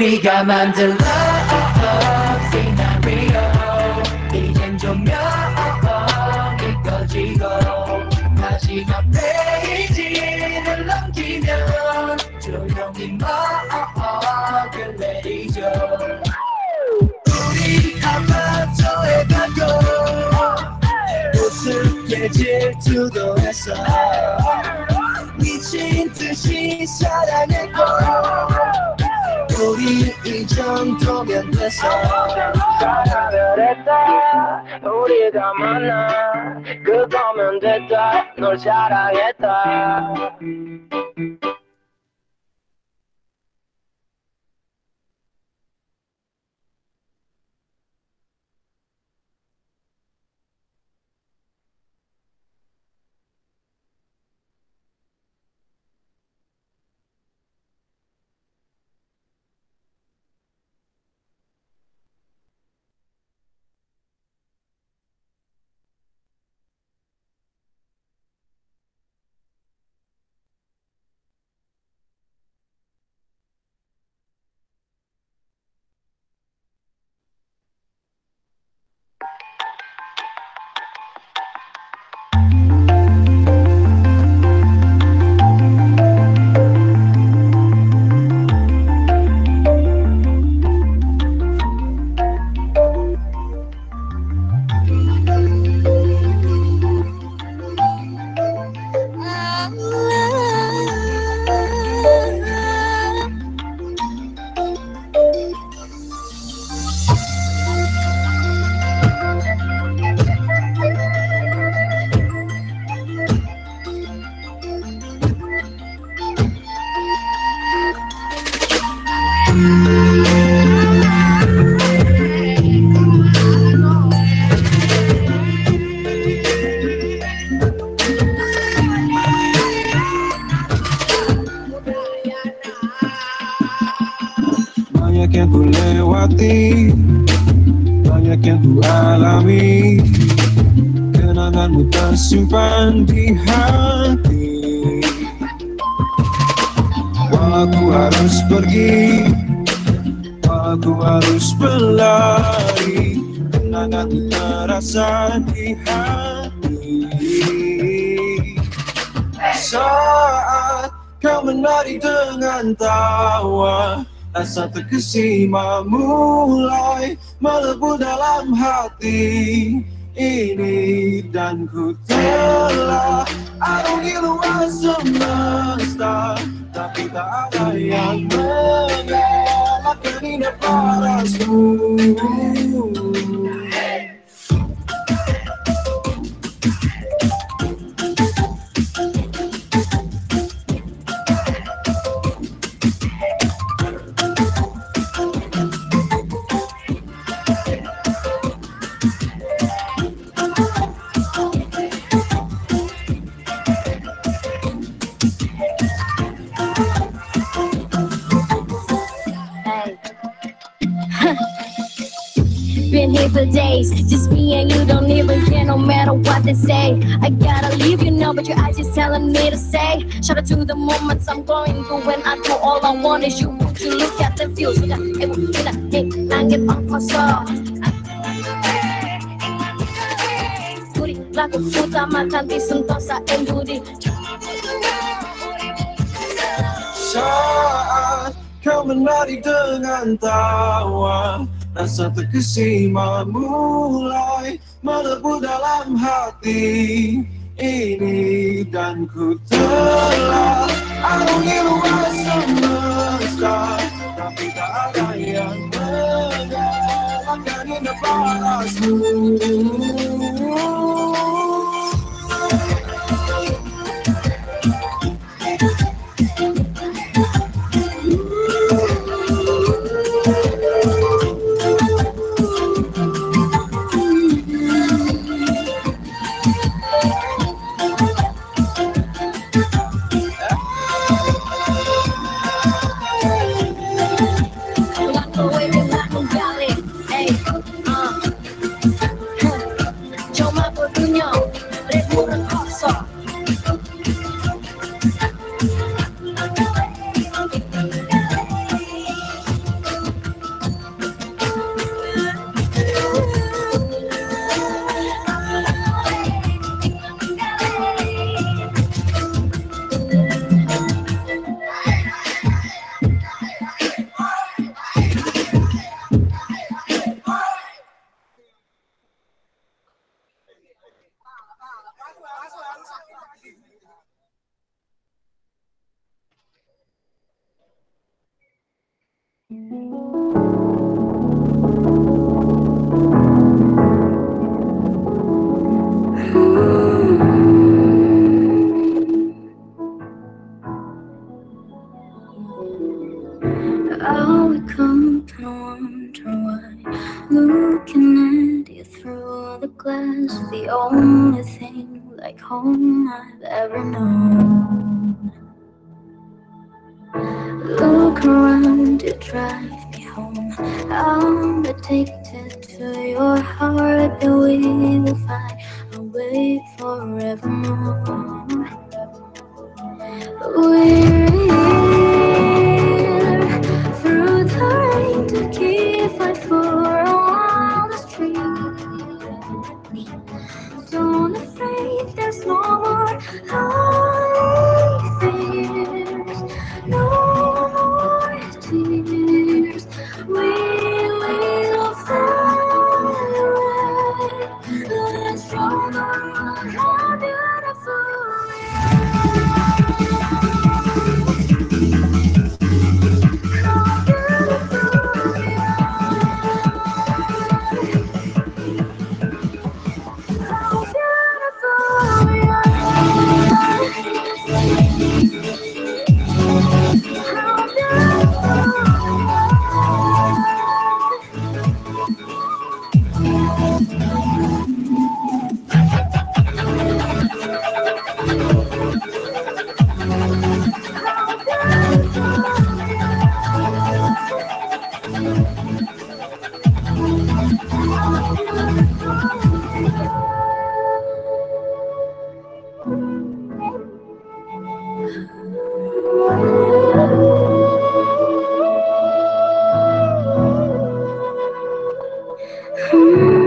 우리가 만든 love scenario 이젠 조명이 꺼지고 마지막 페이지를 넘기면 조용히 먹을 내리죠. 우리 아파트에 가고 우습게 질투도 했어. 미친 듯이 사랑했고 우리 이 정도면 됐어. 사랑을 했다 우리가 만나 그거면 됐다 널 사랑했다. Banyak yang ku lewati, banyak yang ku alami, kenanganmu tersimpan di hati. Walau ku harus pergi, walau ku harus berlari, kenanganmu terasa di hati. Saat kau menari dengan tawa, rasa terkesima mulai melebu dalam hati ini. Dan ku telah arungi luas semesta, tapi tak ada yang mengelakkan indah parasmu. Been here for days, just me and you, don't even care no matter what they say. I gotta leave you now, but your eyes is telling me to stay. Shout out to the moments I'm going through when I do all I want is you. You look at the views, hey, langit ang koso. Budi lagu utamakan disentuh sa embudi. Saat kau menari dengan tawa, rasa terkesima mulai melebu dalam hati ini. Dan ku telah arungi luas semesta, tapi tak ada yang mengelakkan indah parasmu. I wake up and wonder why, looking at you through the glass, the only thing like home I've ever known. Look around, you drive me home. I'm addicted to your heart, and we will find a way forevermore. We're here through the rain to keep fight for all the streets. Don't afraid, there's no more lonely fears, no more tears. We will fly away. Let's show the world how beautiful we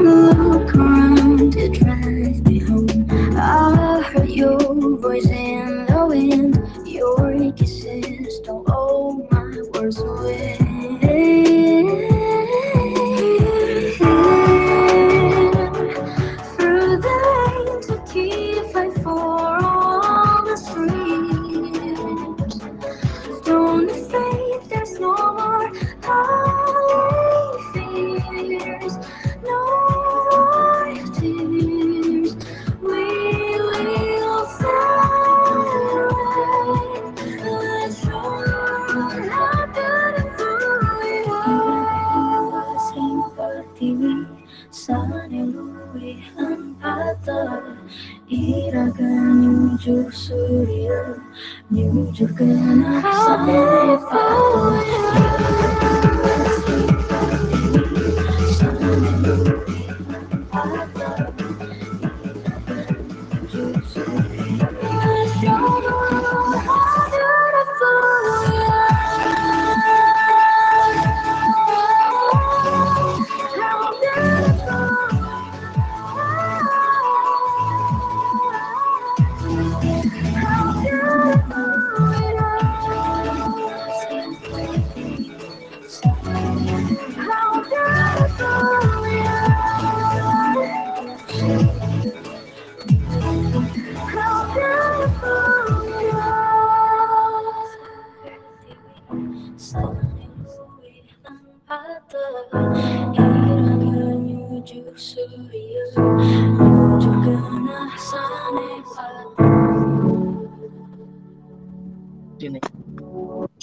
look around, it drives me home. I heard your voice in the wind. Your kisses don't hold my words away. Through the rain to keep fight for all the streets. Don't afraid, there's no more lonely fears, no more tears. We will fly away. Let's show the world how beautiful we are. Simpati sana luwihan patah, iraga menuju surya, menuju ke nafsa.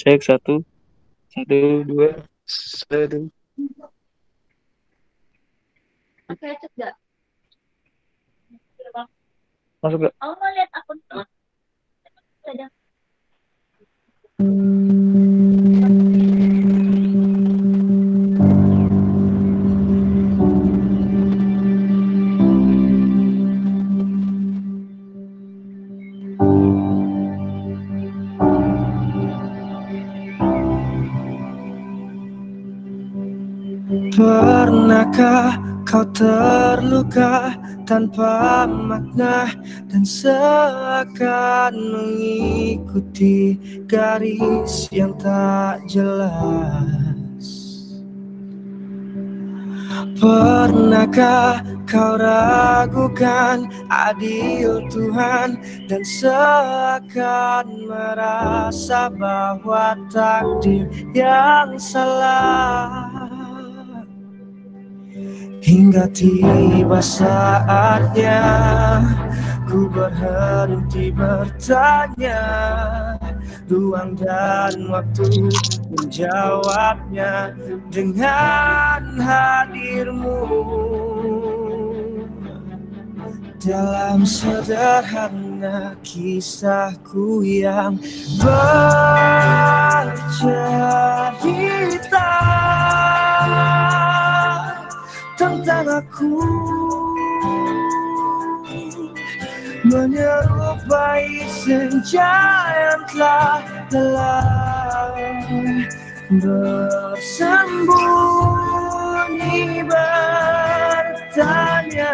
Cek 1, 1, 2, 1. Oke, cek gak? Masuk gak? Oh, mau lihat akun tuh. Saja. Pernahkah kau terluka tanpa makna dan seakan mengikuti garis yang tak jelas? Pernahkah kau ragukan adil Tuhan dan seakan merasa bahwa takdir yang salah? Hingga tiba saatnya ku berhenti bertanya, ruang dan waktu menjawabnya dengan hadirmu. Dalam sederhana kisahku yang bercerita tentang aku, menyerupai senja yang telah lelah, bersembunyi bertanya,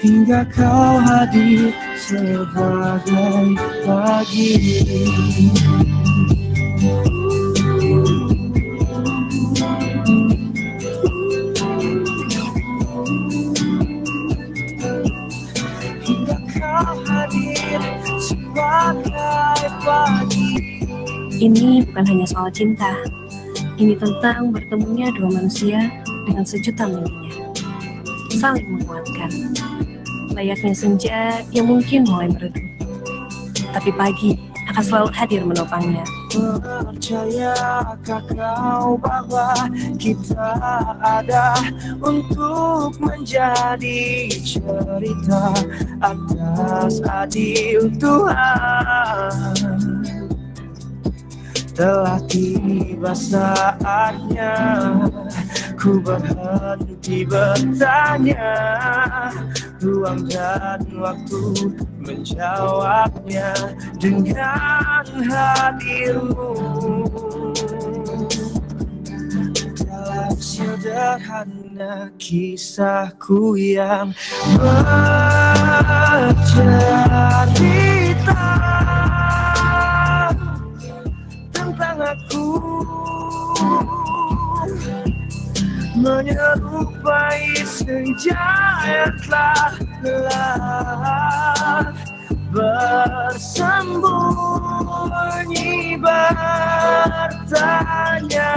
hingga kau hadir sebagai pagi. Ini bukan hanya soal cinta. Ini tentang bertemunya dua manusia dengan sejuta mimpinya, saling menguatkan. Layaknya senja yang mungkin mulai meredup, tapi pagi akan selalu hadir menopangnya. Percayakah kau bahwa kita ada untuk menjadi cerita atas adil Tuhan? Telah tiba saatnya ku berhenti bertanya, ruang dan waktu menjawabnya dengan hadirmu. Dalam sederhana kisahku yang bercerita tentang aku, menyerupai senja yang telah lelah, bersembunyi bertanya,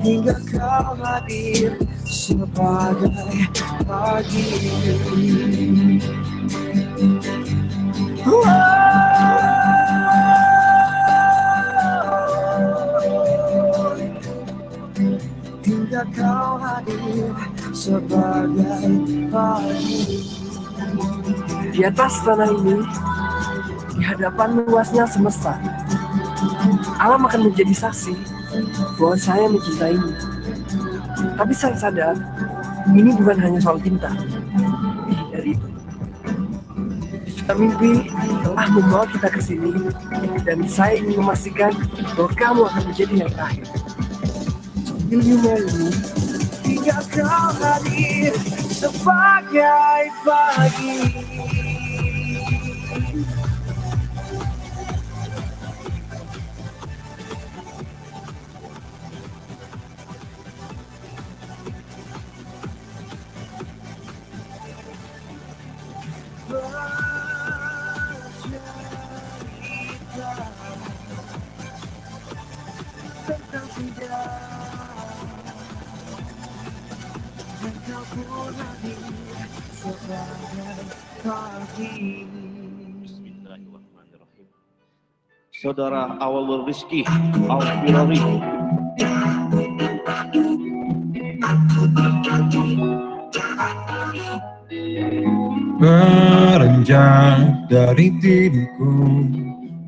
hingga kau hadir sebagai pagi. Hingga kau hadir sebagai pagi. Di atas tanah ini, di hadapan luasnya semesta, alam akan menjadi saksi bahwa saya mencintaimu. Tapi saya sadar, ini bukan hanya soal cinta. Lebih dari itu, mimpi telah membawa kita ke sini, dan saya ingin memastikan bahwa kamu akan menjadi yang terakhir. Will you marry me? Hingga kau hadir sebagai pagi. Bismillahirrahmanirrahim. Saudara Awalul Rizki Al-Firari, berenjak dari diriku,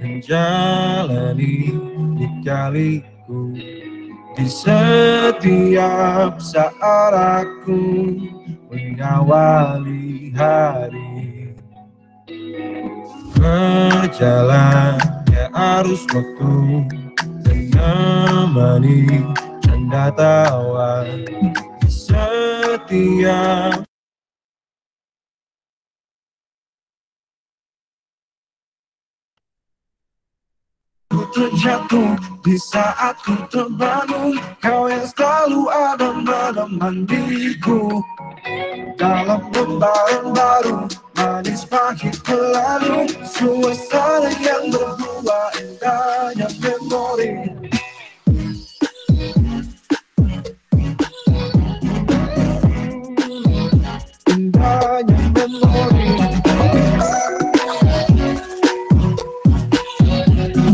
menjalani lika-liku. Di setiap saat aku mengawali hari, berjalannya arus waktu menemani canda tawa. Di setiap terjatuh, di saat ku terbangun, kau yang selalu ada menemaniku. Dalam lembaran baru, manis pahit berlalu, suasana yang berdua, indahnya memori. Indahnya memori.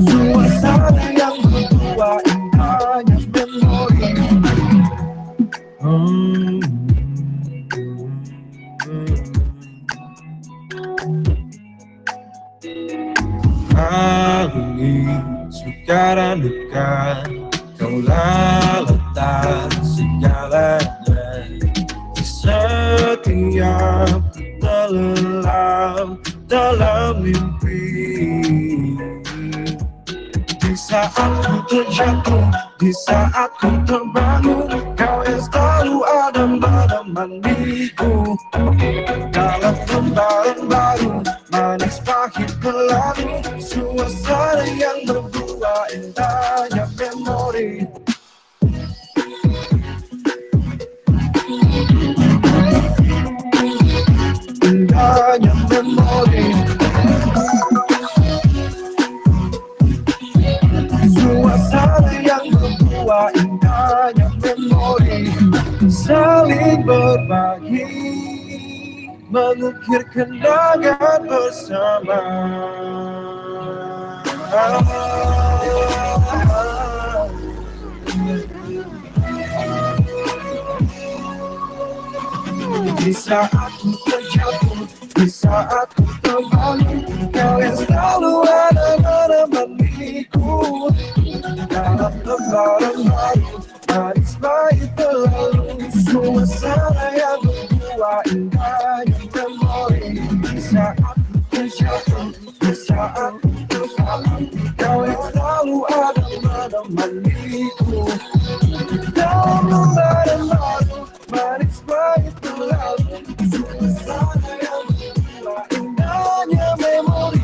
Suasana yang berdua, indahnya memori. Alungi suka dan duka, kau lalatan segalanya. Di setiap terlelap dalam mimpi, di saat ku terjatuh, di saat ku terbangun, kau yang selalu ada menemaniku. Dalam lembaran baru, manis pahit berlalu, suasana yang berdua, indahnya memori. Indahnya memori. Suasana yang berdua, indahnya memori. Saling berbagi, mengukir kenangan bersama. Di saat ku terjatuh, di saat ku terbangun, kau yang selalu ada menemaniku. Dalam lembaran baru, manis pahit berlalu, suasana yang berdua, indahnya memori. Di saat ku terjatuh, di saat ku terbangun, kau yang selalu ada menemaniku. Dalam lembaran baru, manis pahit berlalu, suasana yang berdua, indahnya memori.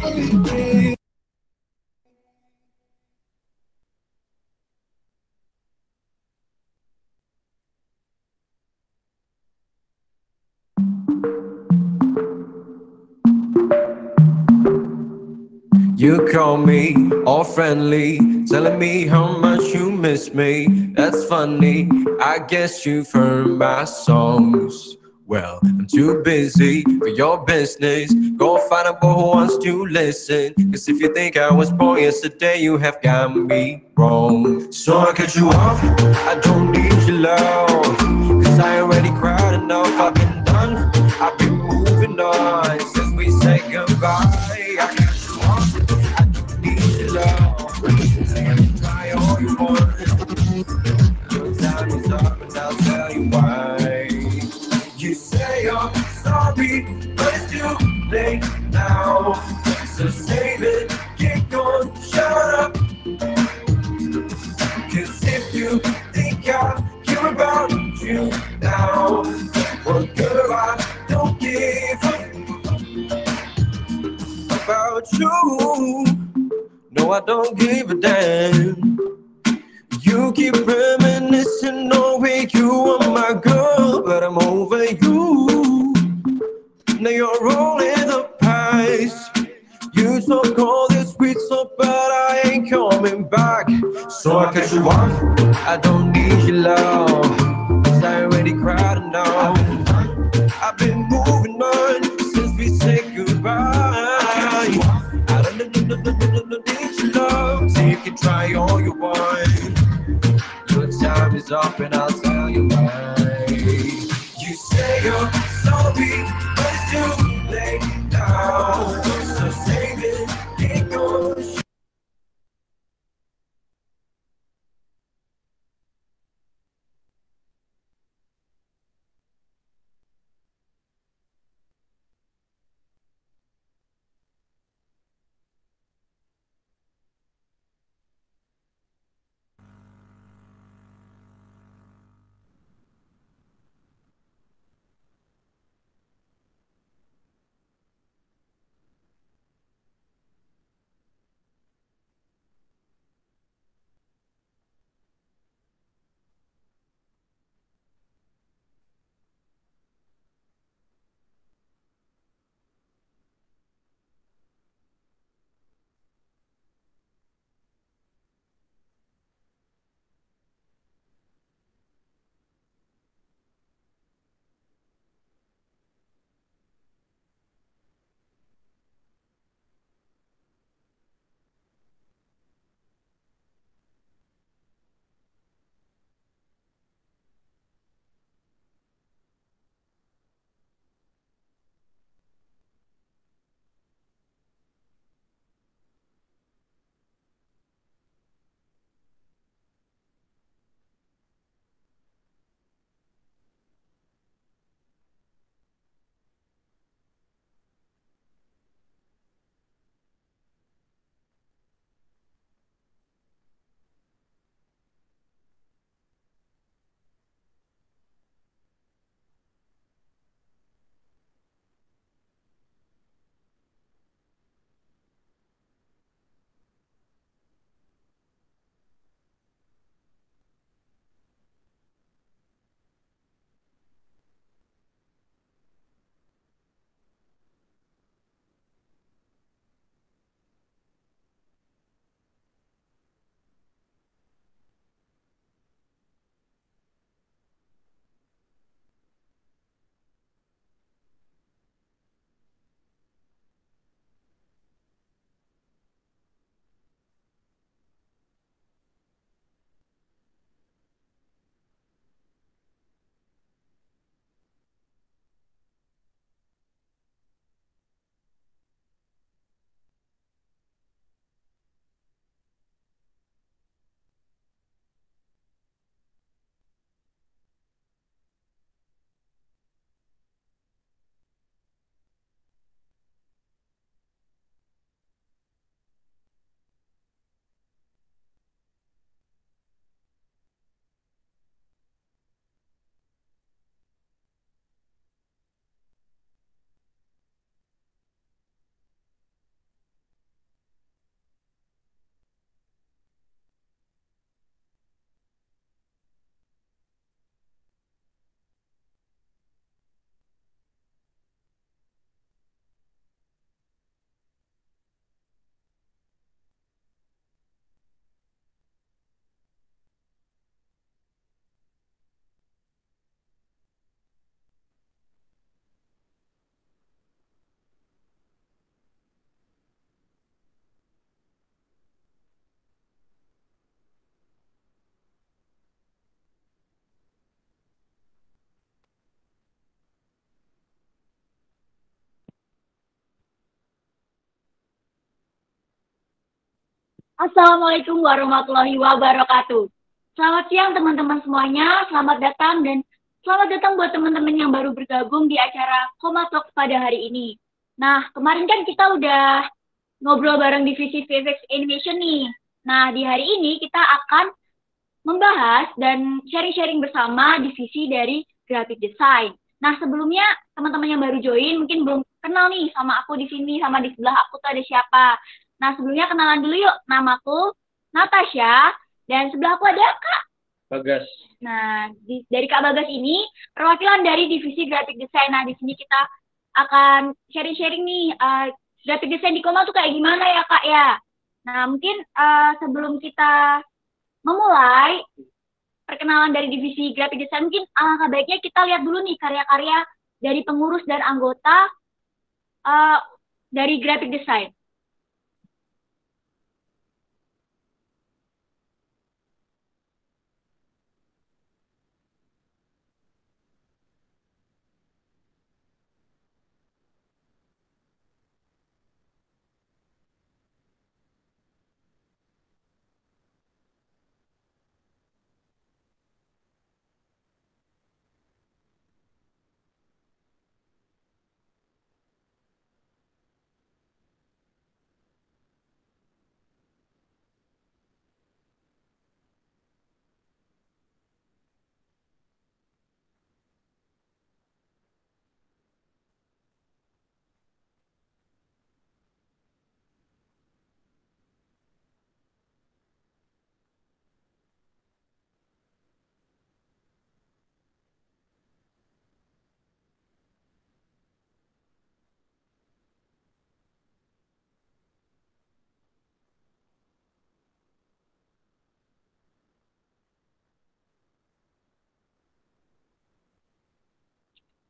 You call me all friendly, telling me how much you miss me. That's funny, I guess you've heard my songs. Well, I'm too busy for your business. Go find a boy who wants to listen. Cause if you think I was born yesterday, you have got me wrong. So I cut you off, I don't need your love. Cause I already cried enough, I've been done, I've been moving on. Since we said goodbye, I cut you off, I don't need your love. I can try all you want. Your time is up and I'll tell you why. You say you're sorry, but it's too late now. So save it, get going, shut up. Cause if you think I care about you now, well girl, I don't give a about you. No, I don't give a damn. You keep reminiscing, knowing you are my girl, but I'm over you. Now you're all in the past. You talk all this sweet stuff, but I ain't coming back. So I cut you off, I don't need your love. Cause I already cried enough. I've been moving on since we said goodbye. I don't need your love, so you can try all you want. Your time is up and I'll tell you why. You say you're sorry, but it's too late now. So save it, get going. Assalamualaikum warahmatullahi wabarakatuh. Selamat siang teman-teman semuanya, selamat datang dan selamat datang buat teman-teman yang baru bergabung di acara Koma Talks pada hari ini. Nah, kemarin kan kita udah ngobrol bareng divisi VFX Animation nih. Nah, di hari ini kita akan membahas dan sharing-sharing bersama divisi dari Graphic Design. Nah, sebelumnya teman-teman yang baru join mungkin belum kenal nih sama aku di sini, sama di sebelah aku tuh ada siapa. Nah, sebelumnya kenalan dulu yuk. Namaku Natasha dan sebelah aku ada Kak Bagas. Nah, dari Kak Bagas ini perwakilan dari divisi Graphic Design. Nah, di sini kita akan sharing-sharing nih graphic design di Koma tuh kayak gimana ya Kak ya. Nah, mungkin sebelum kita memulai perkenalan dari divisi Graphic Design, mungkin alangkah baiknya kita lihat dulu nih karya-karya dari pengurus dan anggota dari Graphic Design.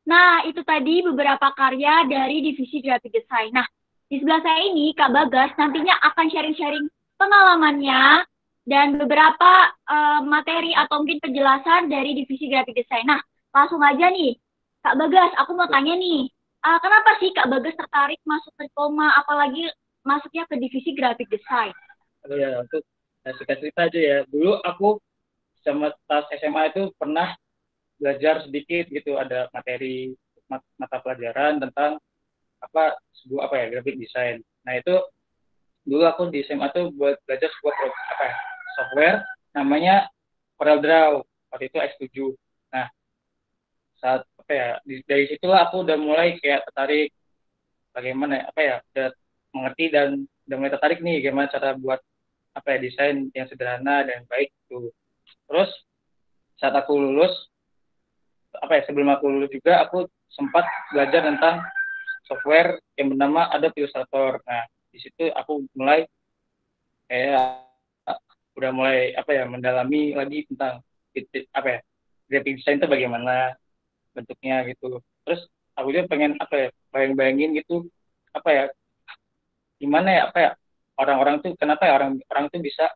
Nah, itu tadi beberapa karya dari divisi Graphic Design. Nah, di sebelah saya ini, Kak Bagas nantinya akan sharing-sharing pengalamannya dan beberapa materi atau mungkin penjelasan dari divisi Graphic Design. Nah, langsung aja nih, Kak Bagas, aku mau tanya nih, kenapa sih Kak Bagas tertarik masuk ke Koma, apalagi masuknya ke divisi Graphic Design? Oh ya, untuk singkat cerita aja ya. Dulu aku sama tas SMA itu pernah belajar sedikit gitu, ada materi mata pelajaran tentang sebuah graphic design. Nah itu dulu aku di SMA tuh buat belajar sebuah software namanya CorelDRAW, waktu itu X7. Nah saat dari situlah aku udah mulai kayak tertarik bagaimana udah mengerti dan udah mulai tertarik nih gimana cara buat desain yang sederhana dan baik tuh. Terus saat aku lulus sebelum aku lulus juga aku sempat belajar tentang software yang bernama Adobe Illustrator. Nah, di situ aku mulai udah mulai mendalami lagi tentang graphic design itu bagaimana bentuknya gitu. Terus aku juga pengen bayang-bayangin gitu gimana orang-orang tuh kenapa orang tuh bisa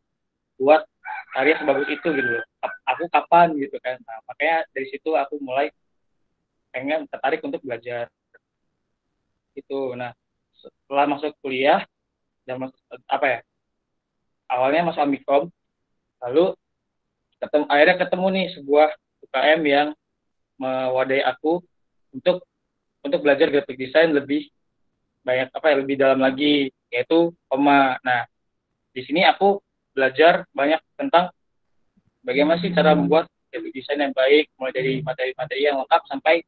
buat karya sebagus itu gitu. Aku kapan gitu kan. Nah, makanya dari situ aku mulai pengen tertarik untuk belajar itu. Nah, setelah masuk kuliah dan awalnya masuk Amikom, lalu akhirnya ketemu nih sebuah UKM yang mewadai aku untuk belajar graphic design lebih banyak lebih dalam lagi, yaitu Koma. Nah, di sini aku belajar banyak tentang bagaimana sih cara membuat graphic design yang baik, mulai dari materi-materi yang lengkap sampai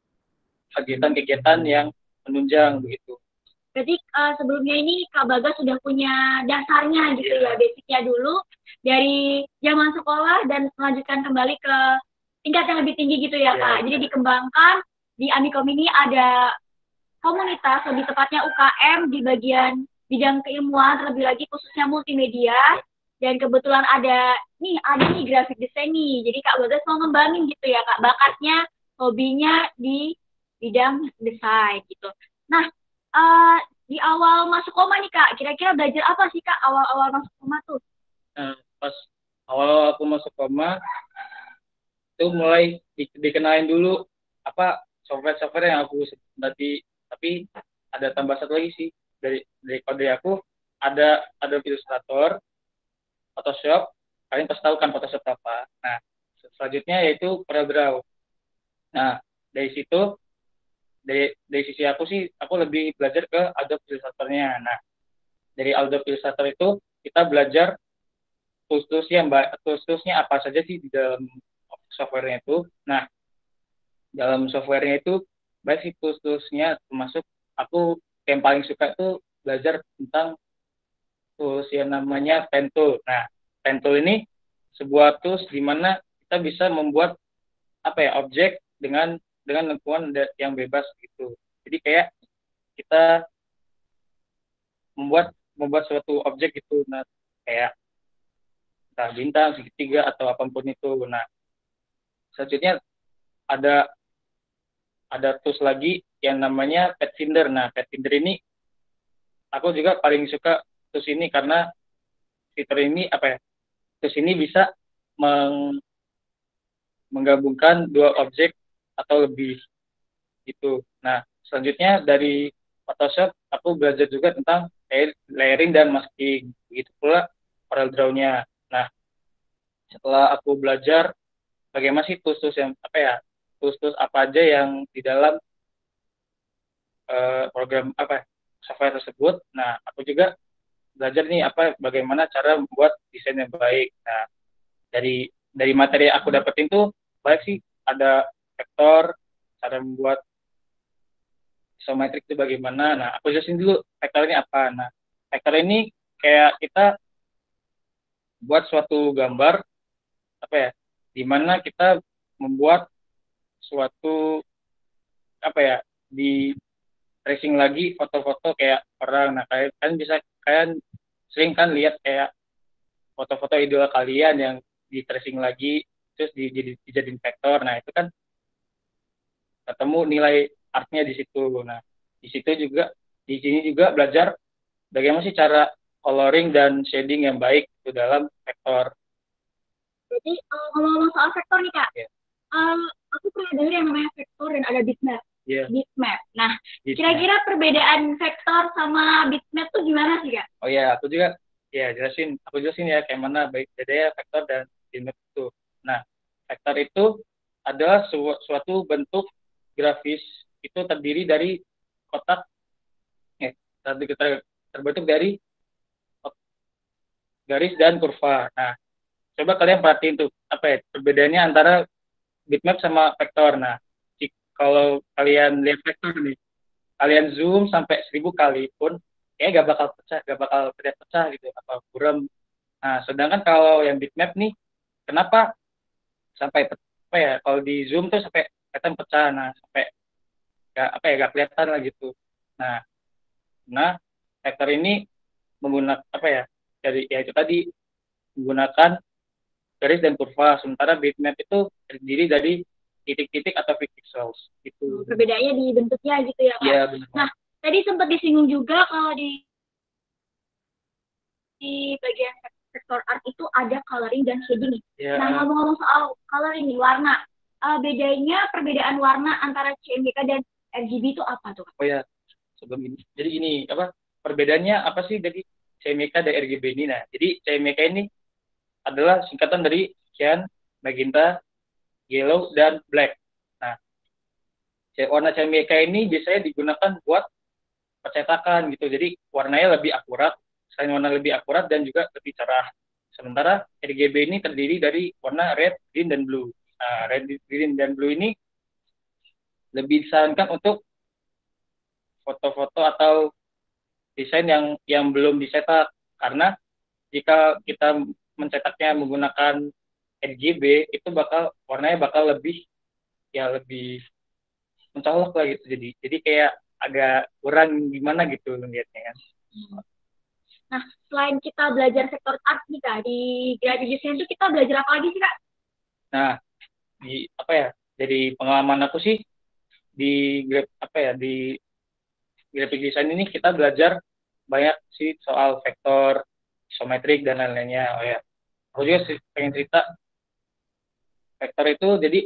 kegiatan-kegiatan yang menunjang begitu. Berarti sebelumnya ini Kak Bagas sudah punya dasarnya gitu ya, basicnya dulu dari zaman sekolah dan melanjutkan kembali ke tingkat yang lebih tinggi gitu ya Kak. Jadi dikembangkan di Amikom ini ada komunitas, lebih tepatnya UKM di bagian bidang keilmuan, terlebih lagi khususnya multimedia. Dan kebetulan ada nih graphic design nih. Jadi Kak Bagas mau ngembangin gitu ya Kak, bakatnya, hobinya di bidang desain gitu. Nah, di awal masuk Koma nih Kak, kira-kira belajar apa sih Kak awal-awal masuk Koma tuh? Pas awal aku masuk Koma, itu mulai dikenalin dulu software yang aku tadi, tapi ada tambah satu lagi sih dari kode aku, ada Adobe Illustrator, Photoshop, kalian pasti tahu kan Photoshop apa. Nah, selanjutnya yaitu CorelDRAW. Nah, dari situ dari sisi aku sih aku lebih belajar ke Adobe Illustrator-nya. Nah, dari Adobe Illustrator itu kita belajar tools-toolsnya apa saja sih di dalam software-nya itu. Nah, dalam software-nya itu baik sih tools-toolsnya, termasuk aku yang paling suka itu belajar tentang tools yang namanya Pen Tool. Nah, Pen Tool ini sebuah tools di mana kita bisa membuat objek dengan lingkungan yang bebas gitu. Jadi kayak kita membuat suatu objek gitu. Nah, kayak entah bintang, segitiga atau apapun itu. Nah, selanjutnya ada tools lagi yang namanya Pathfinder. Nah, Pathfinder ini aku juga paling suka tools ini karena fitur ini tools ini bisa menggabungkan dua objek atau lebih gitu. Nah, selanjutnya dari Photoshop aku belajar juga tentang layering dan masking. Begitu pula CorelDRAW-nya. Nah, setelah aku belajar bagaimana sih tools-tools yang tools-tools apa aja yang di dalam program software tersebut. Nah, aku juga belajar nih bagaimana cara membuat desain yang baik. Nah, dari materi yang aku dapetin tuh baik sih, ada vektor, cara membuat isometrik itu bagaimana. Nah, aku jelasin dulu vektor ini apa. Nah, vektor ini kayak kita buat suatu gambar di mana kita membuat suatu di tracing lagi foto-foto kayak orang. Nah, kalian sering kan lihat kayak foto-foto idola kalian yang di tracing lagi terus dijadiin vektor. Nah, itu kan ketemu nilai artnya di situ. Nah, di sini juga belajar bagaimana sih cara coloring dan shading yang baik itu dalam vektor. Jadi ngomong-ngomong soal vektor nih Kak, Yeah. Aku pernah dengar yang namanya vektor dan ada bitmap. Yeah. Bitmap. Nah, Bitmap. kira-kira perbedaan vektor sama bitmap tuh gimana sih Kak? Oh ya, aku jelasin ya kayak mana baik bedanya vektor dan bitmap itu. Nah, vektor itu adalah suatu bentuk grafis itu terdiri dari kotak terbentuk dari garis dan kurva. Nah, coba kalian perhatiin tuh perbedaannya antara bitmap sama vektor. Nah, kalau kalian lihat vektor nih, kalian zoom sampai 1000 kali pun gak bakal pecah gitu apa buram. Nah, sedangkan kalau yang bitmap nih, kenapa sampai kalau di zoom tuh sampai kelihatan pecah. Nah, sampai gak kelihatan lah gitu. Nah, vektor ini menggunakan itu tadi menggunakan garis dan kurva, sementara bitmap itu terdiri dari titik-titik atau pixels gitu. Perbedaannya di bentuknya gitu ya Kak? Iya, benar. Nah, tadi sempat disinggung juga kalau di bagian vektor art itu ada coloring dan shading nih. Yeah. Nah, ngomong-ngomong soal coloring nih, warna. Perbedaan warna antara CMYK dan RGB itu apa tuh? Oh ya, sebelum ini. Jadi gini, perbedaannya apa sih dari CMYK dan RGB ini? Nah, jadi CMYK ini adalah singkatan dari cyan, magenta, yellow, dan black. Nah, warna CMYK ini biasanya digunakan buat percetakan gitu. Jadi warnanya lebih akurat, selain warna lebih akurat dan juga lebih cerah. Sementara RGB ini terdiri dari warna red, green, dan blue. Nah, red, green, dan blue ini lebih disarankan untuk foto-foto atau desain yang belum dicetak, karena jika kita mencetaknya menggunakan RGB itu warnanya bakal lebih mencolok lah gitu. Jadi kayak agak kurang gimana gitu lihatnya kan. Nah, selain kita belajar sektor art nih Kak, di graphic design itu kita belajar apa lagi sih Kak? Nah, dari pengalaman aku sih di graphic design ini kita belajar banyak sih soal vektor, isometrik, dan lain-lainnya. Oh ya, aku juga pengen cerita vektor itu jadi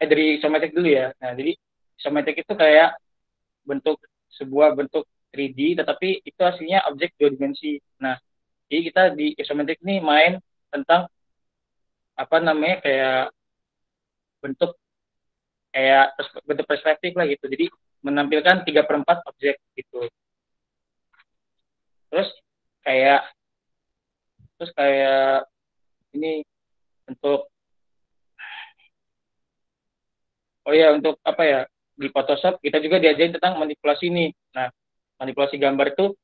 dari isometrik dulu ya. Nah, jadi isometrik itu kayak sebuah bentuk 3D, tetapi itu aslinya objek 2 dimensi. Nah, Jadi kita di isometrik ini main tentang apa namanya kayak bentuk bentuk perspektif lah gitu. Jadi menampilkan 3/4 objek gitu. Terus kayak ini untuk untuk apa ya, di Photoshop kita juga diajarin tentang manipulasi ini. Nah, manipulasi gambar itu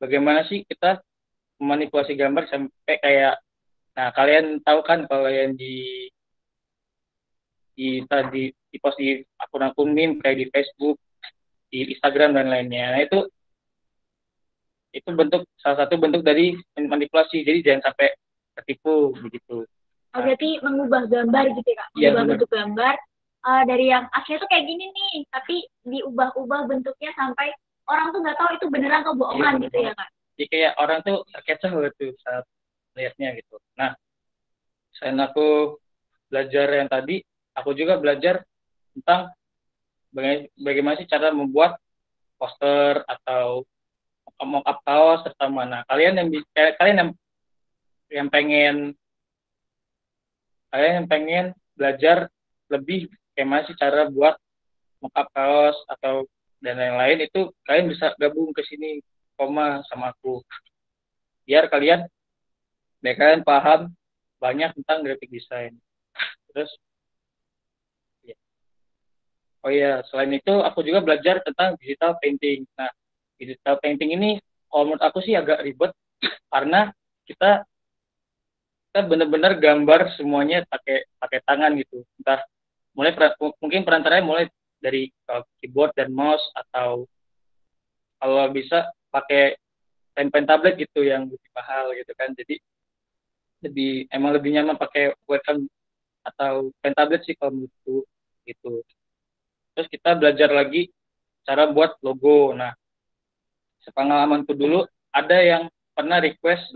bagaimana sih kita memanipulasi gambar sampai kayak, nah kalian tahu kan kalau yang di post di akun-akun meme kayak di Facebook, di Instagram dan lainnya. Nah, itu salah satu bentuk dari manipulasi. Jadi jangan sampai tertipu begitu. Oh, berarti mengubah gambar gitu ya, Kak? Iya, Mengubah benar. bentuk gambar dari yang aslinya tuh kayak gini nih, tapi diubah-ubah bentuknya sampai orang tuh nggak tahu itu beneran atau bohongan Iya, gitu ya, Kak? Jadi kayak orang tuh terkecoh gitu saat lihatnya gitu. Nah, selain aku belajar yang tadi, aku juga belajar tentang bagaimana sih cara membuat poster atau mock-up kaos terutama. Nah, kalian yang pengen belajar lebih bagaimana sih cara buat mock-up kaos atau dan lain-lain, itu kalian bisa gabung ke sini sama aku. Biar kalian paham banyak tentang graphic design. Terus selain itu aku juga belajar tentang digital painting. Nah, digital painting ini kalau menurut aku sih agak ribet karena kita benar-benar gambar semuanya pakai tangan gitu. Entah mungkin perantaranya mulai dari keyboard dan mouse, atau kalau bisa pakai pen tablet gitu yang lebih mahal gitu kan. Jadi lebih nyaman pakai webcam atau pen tablet sih kalau menurutku gitu. Terus kita belajar lagi cara buat logo. Nah, sepengalamanku dulu ada yang pernah request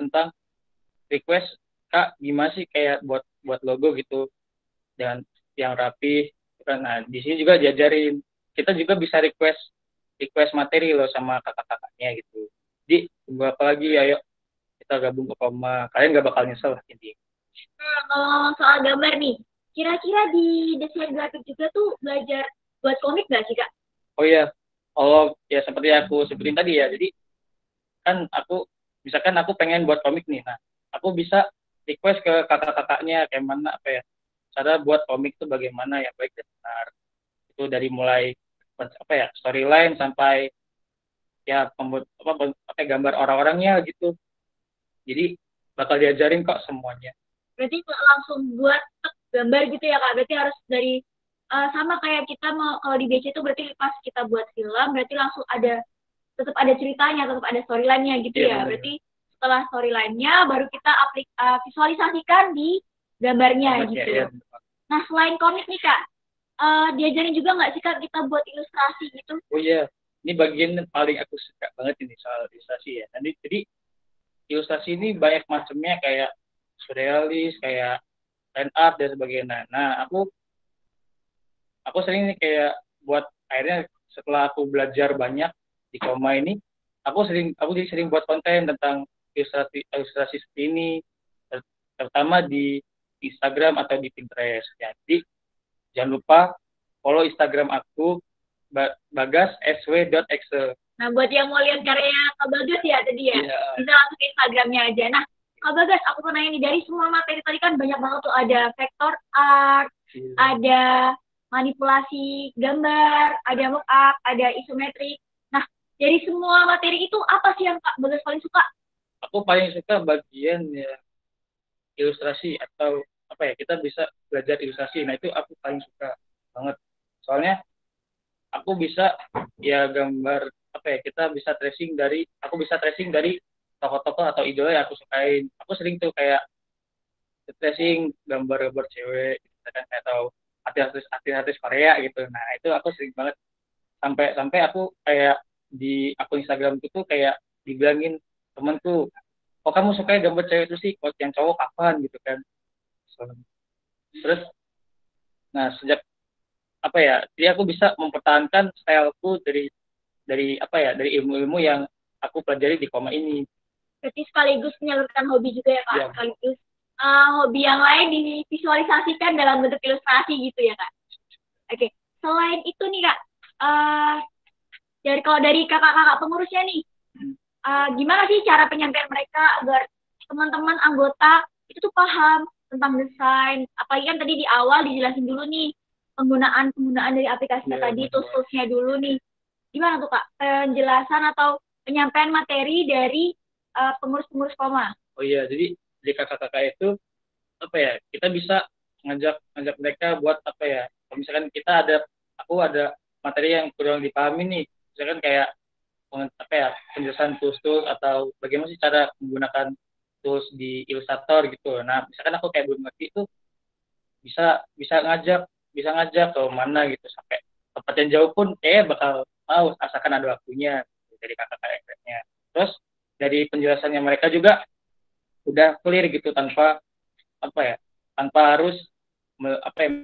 Kak, gimana sih kayak buat logo gitu dengan yang rapi. Nah, di sini juga diajarin kita juga bisa request materi loh sama kakak-kakaknya gitu. Jadi tunggu apa lagi, ayo kita gabung ke Koma, kalian gak bakal nyesel lah intinya. Kalau soal gambar nih, kira-kira di desain grafik juga tuh belajar buat komik nggak sih, Kak? Oh iya, ya seperti aku sebutin tadi ya. Jadi kan misalkan aku pengen buat komik nih, nah aku bisa request ke kakak-kakaknya kayak mana cara buat komik itu bagaimana yang baik dan benar. Itu dari mulai storyline sampai ya gambar orang-orangnya gitu. Jadi bakal diajarin kok semuanya. Berarti nggak langsung buat gambar gitu ya, Kak? Berarti harus dari sama kayak kita mau kalau di BC itu berarti pas kita buat film berarti langsung tetap ada ceritanya, tetap ada storyline-nya gitu ya. Berarti setelah storyline-nya baru kita visualisasikan di gambarnya gitu. Ya. Nah, selain komik nih, Kak, diajarin juga nggak sih, Kak, kita buat ilustrasi gitu? Oh iya, ini bagian paling aku suka banget ini soal ilustrasi ya. Jadi ilustrasi ini banyak macamnya, kayak surrealis, kayak fan art dan sebagainya. Nah, aku sering nih kayak buat, akhirnya setelah aku belajar banyak di Koma ini, aku jadi sering buat konten tentang ilustrasi seperti ini, terutama di Instagram atau di Pinterest. Jadi jangan lupa follow Instagram aku bagas_sw.exe. Nah, buat yang mau lihat karya Kak Bagas ya tadi ya, bisa langsung ke Instagramnya aja. Nah, Kak Bagas, aku mau nanya nih, dari semua materi tadi kan banyak banget tuh, ada vector art, ada manipulasi gambar, ada mock-up, ada isometrik. Nah, dari semua materi itu apa sih yang Kak Bagas paling suka? Aku paling suka bagian ya ilustrasi, atau kita bisa belajar ilustrasi. Nah, itu aku paling suka banget. Soalnya aku bisa ya gambar kita bisa tracing dari tokoh-tokoh atau idola yang aku sukain. Aku sering tuh kayak tracing gambar-gambar cewek atau artis-artis Korea gitu. Nah, itu aku sering banget sampai aku kayak di akun Instagram itu tuh kayak dibilangin temanku, kok kamu suka gambar cewek itu sih, kok yang cowok kapan gitu kan. Terus sejak jadi aku bisa mempertahankan styleku dari ilmu-ilmu yang aku pelajari di Koma ini. Berarti sekaligus menyalurkan hobi juga ya Kak, Iya. sekaligus hobi yang lain divisualisasikan dalam bentuk ilustrasi gitu ya Kak. Oke, selain itu nih Kak, kalau dari kakak-kakak pengurusnya nih, gimana sih cara penyampaian mereka agar teman-teman anggota itu tuh paham tentang desain? Apalagi kan tadi di awal dijelasin dulu nih penggunaan dari aplikasinya Iya, tadi, benar. tools-nya dulu nih. Gimana tuh Kak penjelasan atau penyampaian materi dari pengurus-pengurus Koma? Oh iya, jadi di kakak-kakak itu apa ya? Kita bisa ngajak mereka buat apa ya? Kalau misalkan aku ada materi yang kurang dipahami nih, misalkan kayak apa ya, penjelasan tools atau bagaimana sih cara menggunakan tools di Illustrator gitu. Nah, misalkan aku kayak belum ngerti itu bisa ngajak ke mana gitu, sampai tempat yang jauh pun bakal mau asalkan ada waktunya dari kakak-kakaknya. Terus dari penjelasannya mereka juga udah clear gitu, tanpa harus apa ya,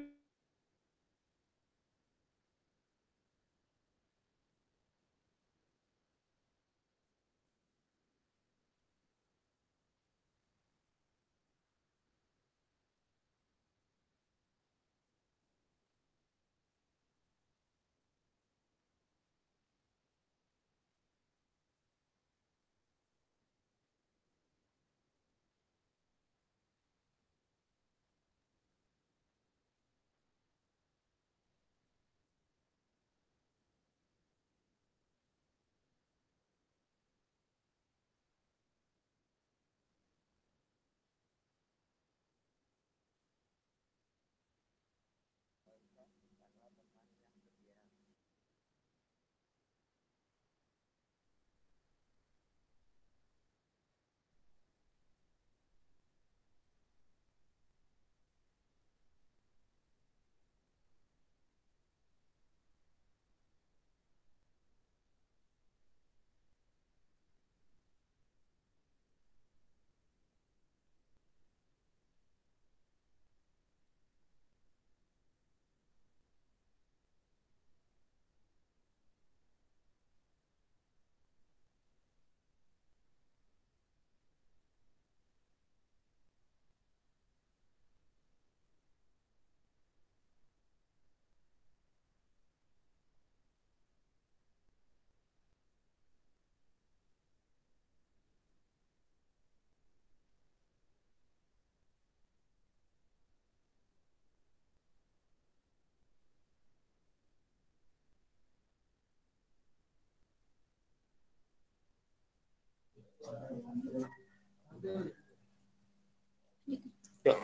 yuk.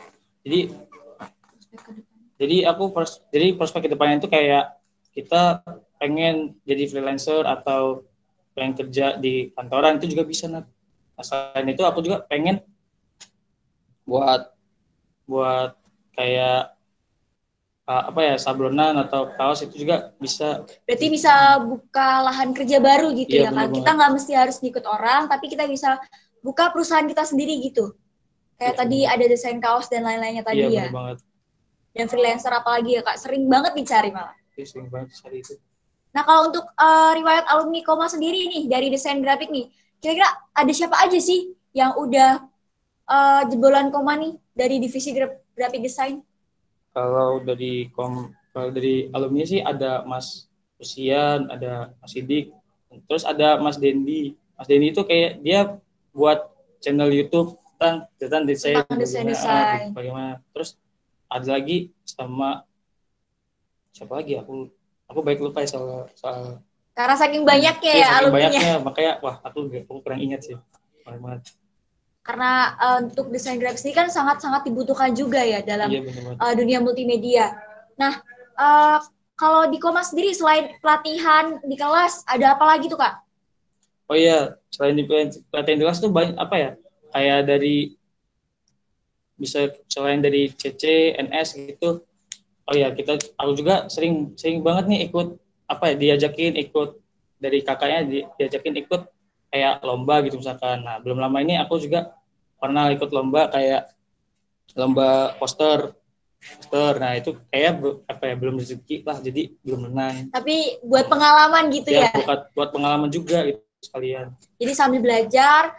Jadi prospek kedepannya itu kayak kita pengen jadi freelancer atau pengen kerja di kantoran itu juga bisa, Nat. Nah, selain itu aku juga pengen buat kayak apa ya, sablonan atau kaos itu juga bisa. Berarti bisa buka lahan kerja baru gitu Iya, ya Kak. bener Kita nggak mesti harus ngikut orang, tapi kita bisa buka perusahaan kita sendiri gitu. Kayak Iya, tadi ada desain kaos dan lain-lainnya tadi Iya, ya. bener banget. Dan freelancer apalagi ya Kak, sering banget dicari malah. Iya, sering banget cari itu. Nah kalau untuk riwayat alumni Koma sendiri nih, dari desain grafik nih, kira-kira ada siapa aja sih yang udah jebolan Koma nih dari divisi grafik desain? Kalau dari alumni sih ada Mas Usian, ada Mas Sidik, terus ada Mas Dendi. Mas Dendi itu kayak dia buat channel YouTube tentang desain, bagaimana. Terus ada lagi sama siapa lagi, aku baik lupa ya soal Karena saking banyaknya ya saking alumninya. banyaknya, makanya aku kurang ingat sih. Banget. Karena untuk desain grafis ini kan sangat-sangat dibutuhkan juga ya dalam Iya, dunia multimedia. Nah, kalau di Koma sendiri selain pelatihan di kelas, ada apa lagi tuh Kak? Oh iya, selain di pelatihan di kelas tuh banyak apa ya? Kayak selain dari CC, NS gitu. Oh iya, aku juga sering banget nih ikut diajakin ikut dari kakaknya, diajakin ikut kayak lomba gitu misalkan. Nah, belum lama ini aku juga pernah ikut lomba kayak lomba poster. Nah, itu kayak belum rezeki lah, jadi belum menang. Tapi buat pengalaman gitu ya? Buat pengalaman juga gitu sekalian. Jadi sambil belajar,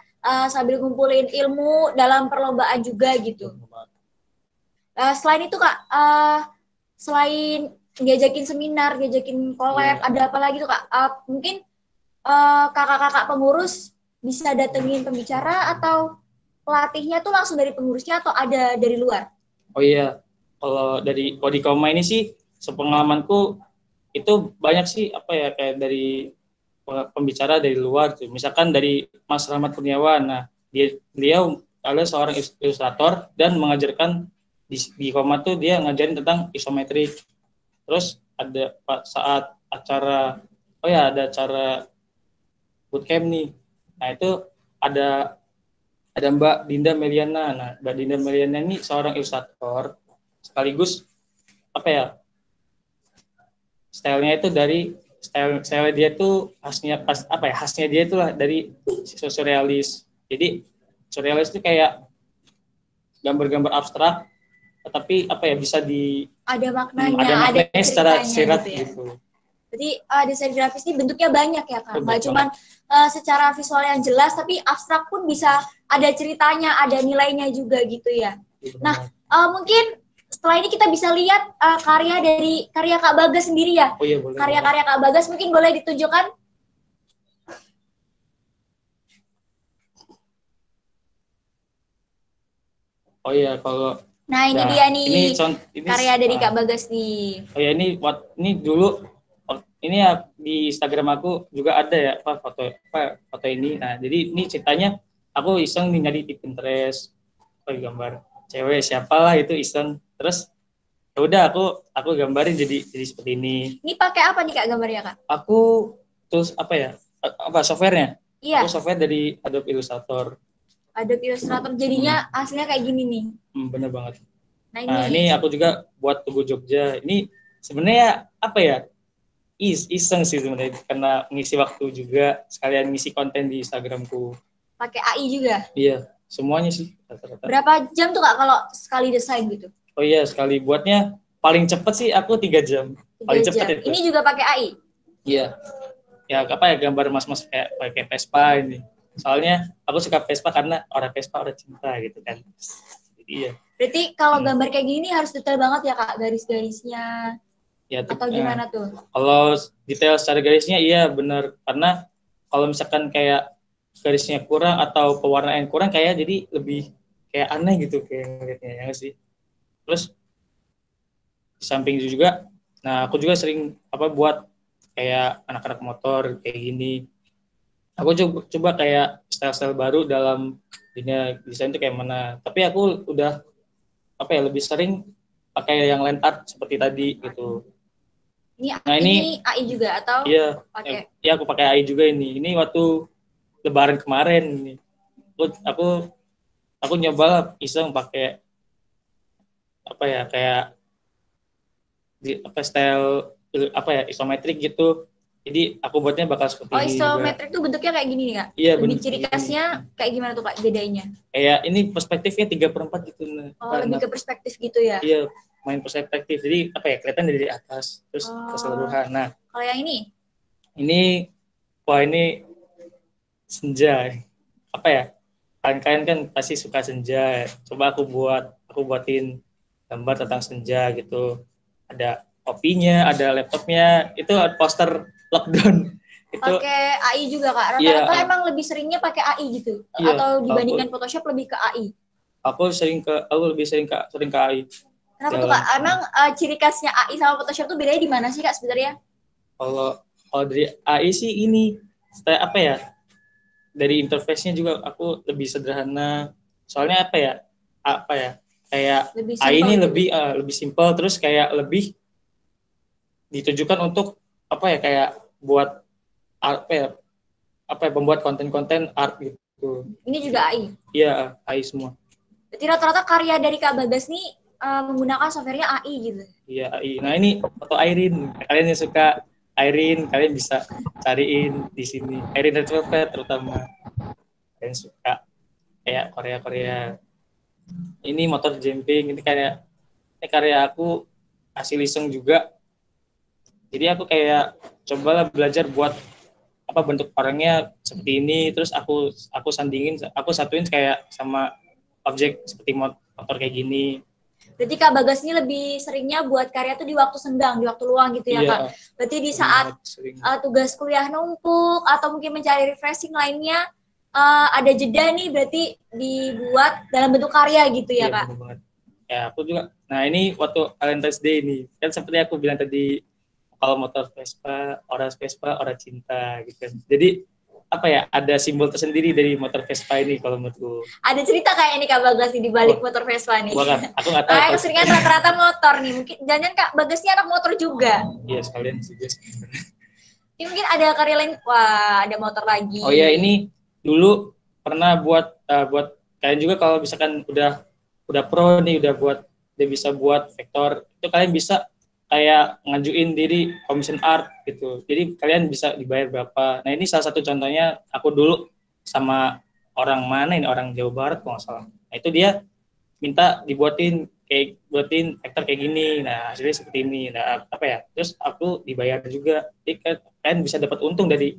sambil ngumpulin ilmu dalam perlombaan juga gitu. Selain itu Kak, selain diajakin seminar, diajakin collab, ada apa lagi tuh Kak? Mungkin kakak-kakak pengurus bisa datengin pembicara atau pelatihnya tuh langsung dari pengurusnya atau ada dari luar? Oh iya, kalau di Koma ini sih sepengalamanku itu banyak sih kayak dari pembicara dari luar tuh. Misalkan dari Mas Rahmat Kurniawan. Nah, beliau adalah seorang ilustrator dan mengajarkan di Koma tuh dia ngajarin tentang isometrik. Terus ada saat acara ada acara bootcamp nih. Nah, itu ada Mbak Dinda Meliana. Nah, Mbak Dinda Meliana ini seorang ilustrator sekaligus stylenya itu dari style dia tuh khasnya dia itu lah dari surrealis. Jadi surrealis itu kayak gambar-gambar abstrak tapi bisa ada maknanya, ada maknanya secara sirat gitu. Gitu. Jadi desain grafis ini bentuknya banyak ya Kak. Nggak cuma secara visual yang jelas, tapi abstrak pun bisa ada ceritanya, ada nilainya juga gitu ya. Nah, mungkin setelah ini kita bisa lihat karya Kak Bagas sendiri ya. Oh iya, boleh. Karya-karya Kak Bagas mungkin boleh ditunjukkan. Oh iya, kalau ini dia nih. Ini karya dari Kak Bagas nih. Oh ya, ini dulu ini ya di Instagram aku juga ada ya foto ini. Nah, jadi ini ceritanya aku iseng nih nyari di Pinterest gambar cewek siapalah itu iseng. Terus ya udah aku gambarin jadi seperti ini. Ini pakai apa nih Kak gambarnya Kak? Aku terus softwarenya? Iya. Aku software dari Adobe Illustrator. Adobe Illustrator jadinya hasilnya kayak gini nih. Bener banget. Nah, ini aku juga buat Tugu Jogja. Ini sebenarnya iseng sih sebenarnya karena ngisi waktu juga sekalian ngisi konten di Instagramku. Pakai AI juga? Iya, semuanya sih rata-rata. Berapa jam tuh Kak kalau sekali desain gitu? Oh iya, sekali buatnya paling cepet sih aku 3 jam. Paling cepet itu. Ini juga pakai AI? Iya. Ya gambar mas-mas kayak pakai Vespa ini. Soalnya aku suka Vespa karena orang Vespa orang cinta gitu kan. Jadi iya. Berarti kalau gambar kayak gini harus detail banget ya Kak, garis-garisnya ya, atau gimana tuh? Kalau detail secara garisnya iya benar, karena kalau misalkan kayak garisnya kurang atau pewarnaan kurang kayak jadi lebih kayak aneh gitu kayak ngeliatnya ya sih. Terus di samping itu juga, nah aku juga sering buat kayak anak-anak motor kayak gini. Aku coba kayak style-style baru dalam dunia desain itu kayak mana. Tapi aku udah lebih sering pakai yang land art seperti tadi gitu. Ini AI juga atau? Iya. Iya, aku pakai AI juga ini. Ini waktu Lebaran kemarin ini. Aku nyoba iseng pakai kayak style isometrik gitu. Jadi aku buatnya bakal seperti ini. Isometrik tuh bentuknya kayak gini nih Kak? Iya, lebih ciri khasnya kayak gimana tuh Kak bedanya? Kayak ini perspektifnya 3/4 gitu. Lebih ke perspektif gitu ya? Iya, main perspektif. Jadi kelihatan dari atas terus keseluruhan. Nah, kalau yang ini? Ini senja. Kalian kan pasti suka senja. Coba aku buatin gambar tentang senja gitu. Ada kopinya, ada laptopnya. Itu poster lockdown. Pakai AI juga Kak. Rata-rata emang lebih seringnya pakai AI gitu. Iya, atau dibandingkan Photoshop lebih ke AI? Aku lebih sering ke AI. Kenapa tuh Kak? Emang ciri khasnya AI sama Photoshop tuh bedanya di mana sih Kak sebenarnya? Kalau dari AI sih ini dari interface-nya juga aku lebih sederhana. Soalnya kayak AI ini gitu. lebih simpel, terus kayak lebih ditujukan untuk kayak buat membuat konten-konten art gitu. Ini juga AI? Iya, AI semua. Berarti rata-rata karya dari Kak Bagas nih menggunakan software-nya AI gitu? Iya, AI. Nah ini foto Irene. Kalian yang suka Irene, kalian bisa cariin di sini. Irene Red Velvet terutama. Kalian suka kayak Korea. Ini motor jumping. Ini karya aku hasil iseng juga. Jadi aku kayak cobalah belajar buat bentuk orangnya seperti ini, terus aku satuin kayak sama objek seperti motor kayak gini. Berarti Kak Bagas ini lebih seringnya buat karya tuh di waktu senggang, di waktu luang gitu ya Iya, Kak. Berarti di saat tugas kuliah numpuk atau mungkin mencari refreshing lainnya, ada jeda nih berarti dibuat dalam bentuk karya gitu ya Kak. Bener banget. Ya aku juga. Nah ini waktu Valentine's Day ini kan seperti aku bilang tadi, kalau motor Vespa, orang cinta gitu kan. Jadi apa ya, ada simbol tersendiri dari motor Vespa ini kalau menurutku. Ada cerita kayak ini Kak Bagas nih di balik motor Vespa nih. Bukan, aku nggak tahu. Keseringan rata-rata motor nih. Mungkin jangan Kak Bagasnya anak motor juga. Iya sekalian sih guys. Ini mungkin ada karya lain. Wah, ada motor lagi. Oh iya, ini dulu pernah buat kalian juga kalau misalkan udah pro nih, udah bisa buat vektor, itu kalian bisa kayak ngajuin diri commission art gitu. Jadi kalian bisa dibayar berapa. Nah ini salah satu contohnya, aku dulu sama orang mana ini, orang Jawa Barat kalau nggak salah. Nah itu dia minta dibuatin vektor kayak gini. Nah hasilnya seperti ini. Nah apa ya, terus aku dibayar juga. Jadi kalian bisa dapat untung dari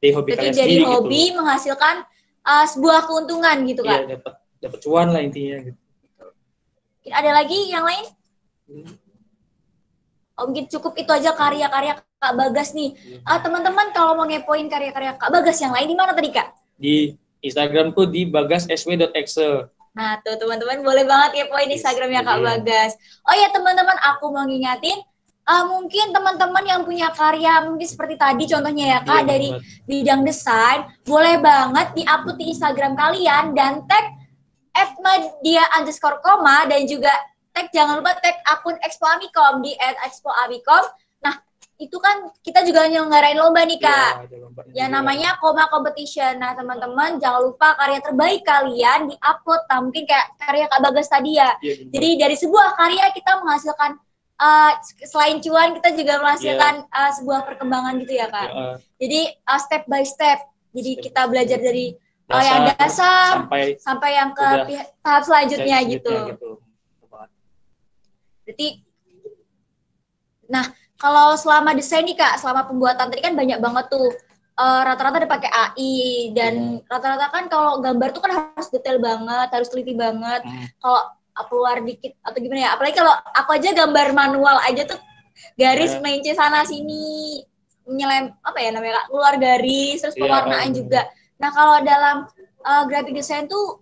hobi kalian dari sendiri hobi gitu. Menghasilkan sebuah keuntungan gitu Kak. Iya, dapat cuan lah intinya gitu. Ada lagi yang lain? Oh, mungkin cukup itu aja karya-karya Kak Bagas nih. Teman-teman kalau mau ngepoin karya-karya Kak Bagas yang lain di mana tadi Kak? Di Instagramku di bagas.sw.exe. Nah tuh teman-teman boleh banget ngepoin Instagramnya Kak Bagas. Oh ya teman-teman, aku mau ngingatin, mungkin teman-teman yang punya karya mungkin seperti tadi contohnya ya Kak, dari bidang desain, boleh banget di-upload di Instagram kalian dan tag @media_koma dan juga jangan lupa tag akun Expo Amikom di @expoamicom. Nah, itu kan kita juga nyelenggarain lomba nih Kak. Ya namanya Koma Competition. Nah, teman-teman jangan lupa karya terbaik kalian di-upload. Nah, mungkin kayak karya Kak Bagas tadi ya. Jadi dari sebuah karya kita menghasilkan selain cuan, kita juga menghasilkan sebuah perkembangan gitu ya Kak. Jadi step by step. Jadi kita belajar dari yang dasar sampai yang ke tahap selanjutnya gitu. Berarti, nah kalau selama desain nih Kak, selama pembuatan tadi kan banyak banget tuh, rata-rata dipakai AI dan rata-rata kan kalau gambar tuh kan harus detail banget, harus teliti banget. Kalau keluar dikit atau gimana ya, apalagi kalau aku aja gambar manual aja tuh garis melinci sana sini, menyelem apa ya namanya Kak, keluar garis, terus pewarnaan juga. Nah kalau dalam graphic design tuh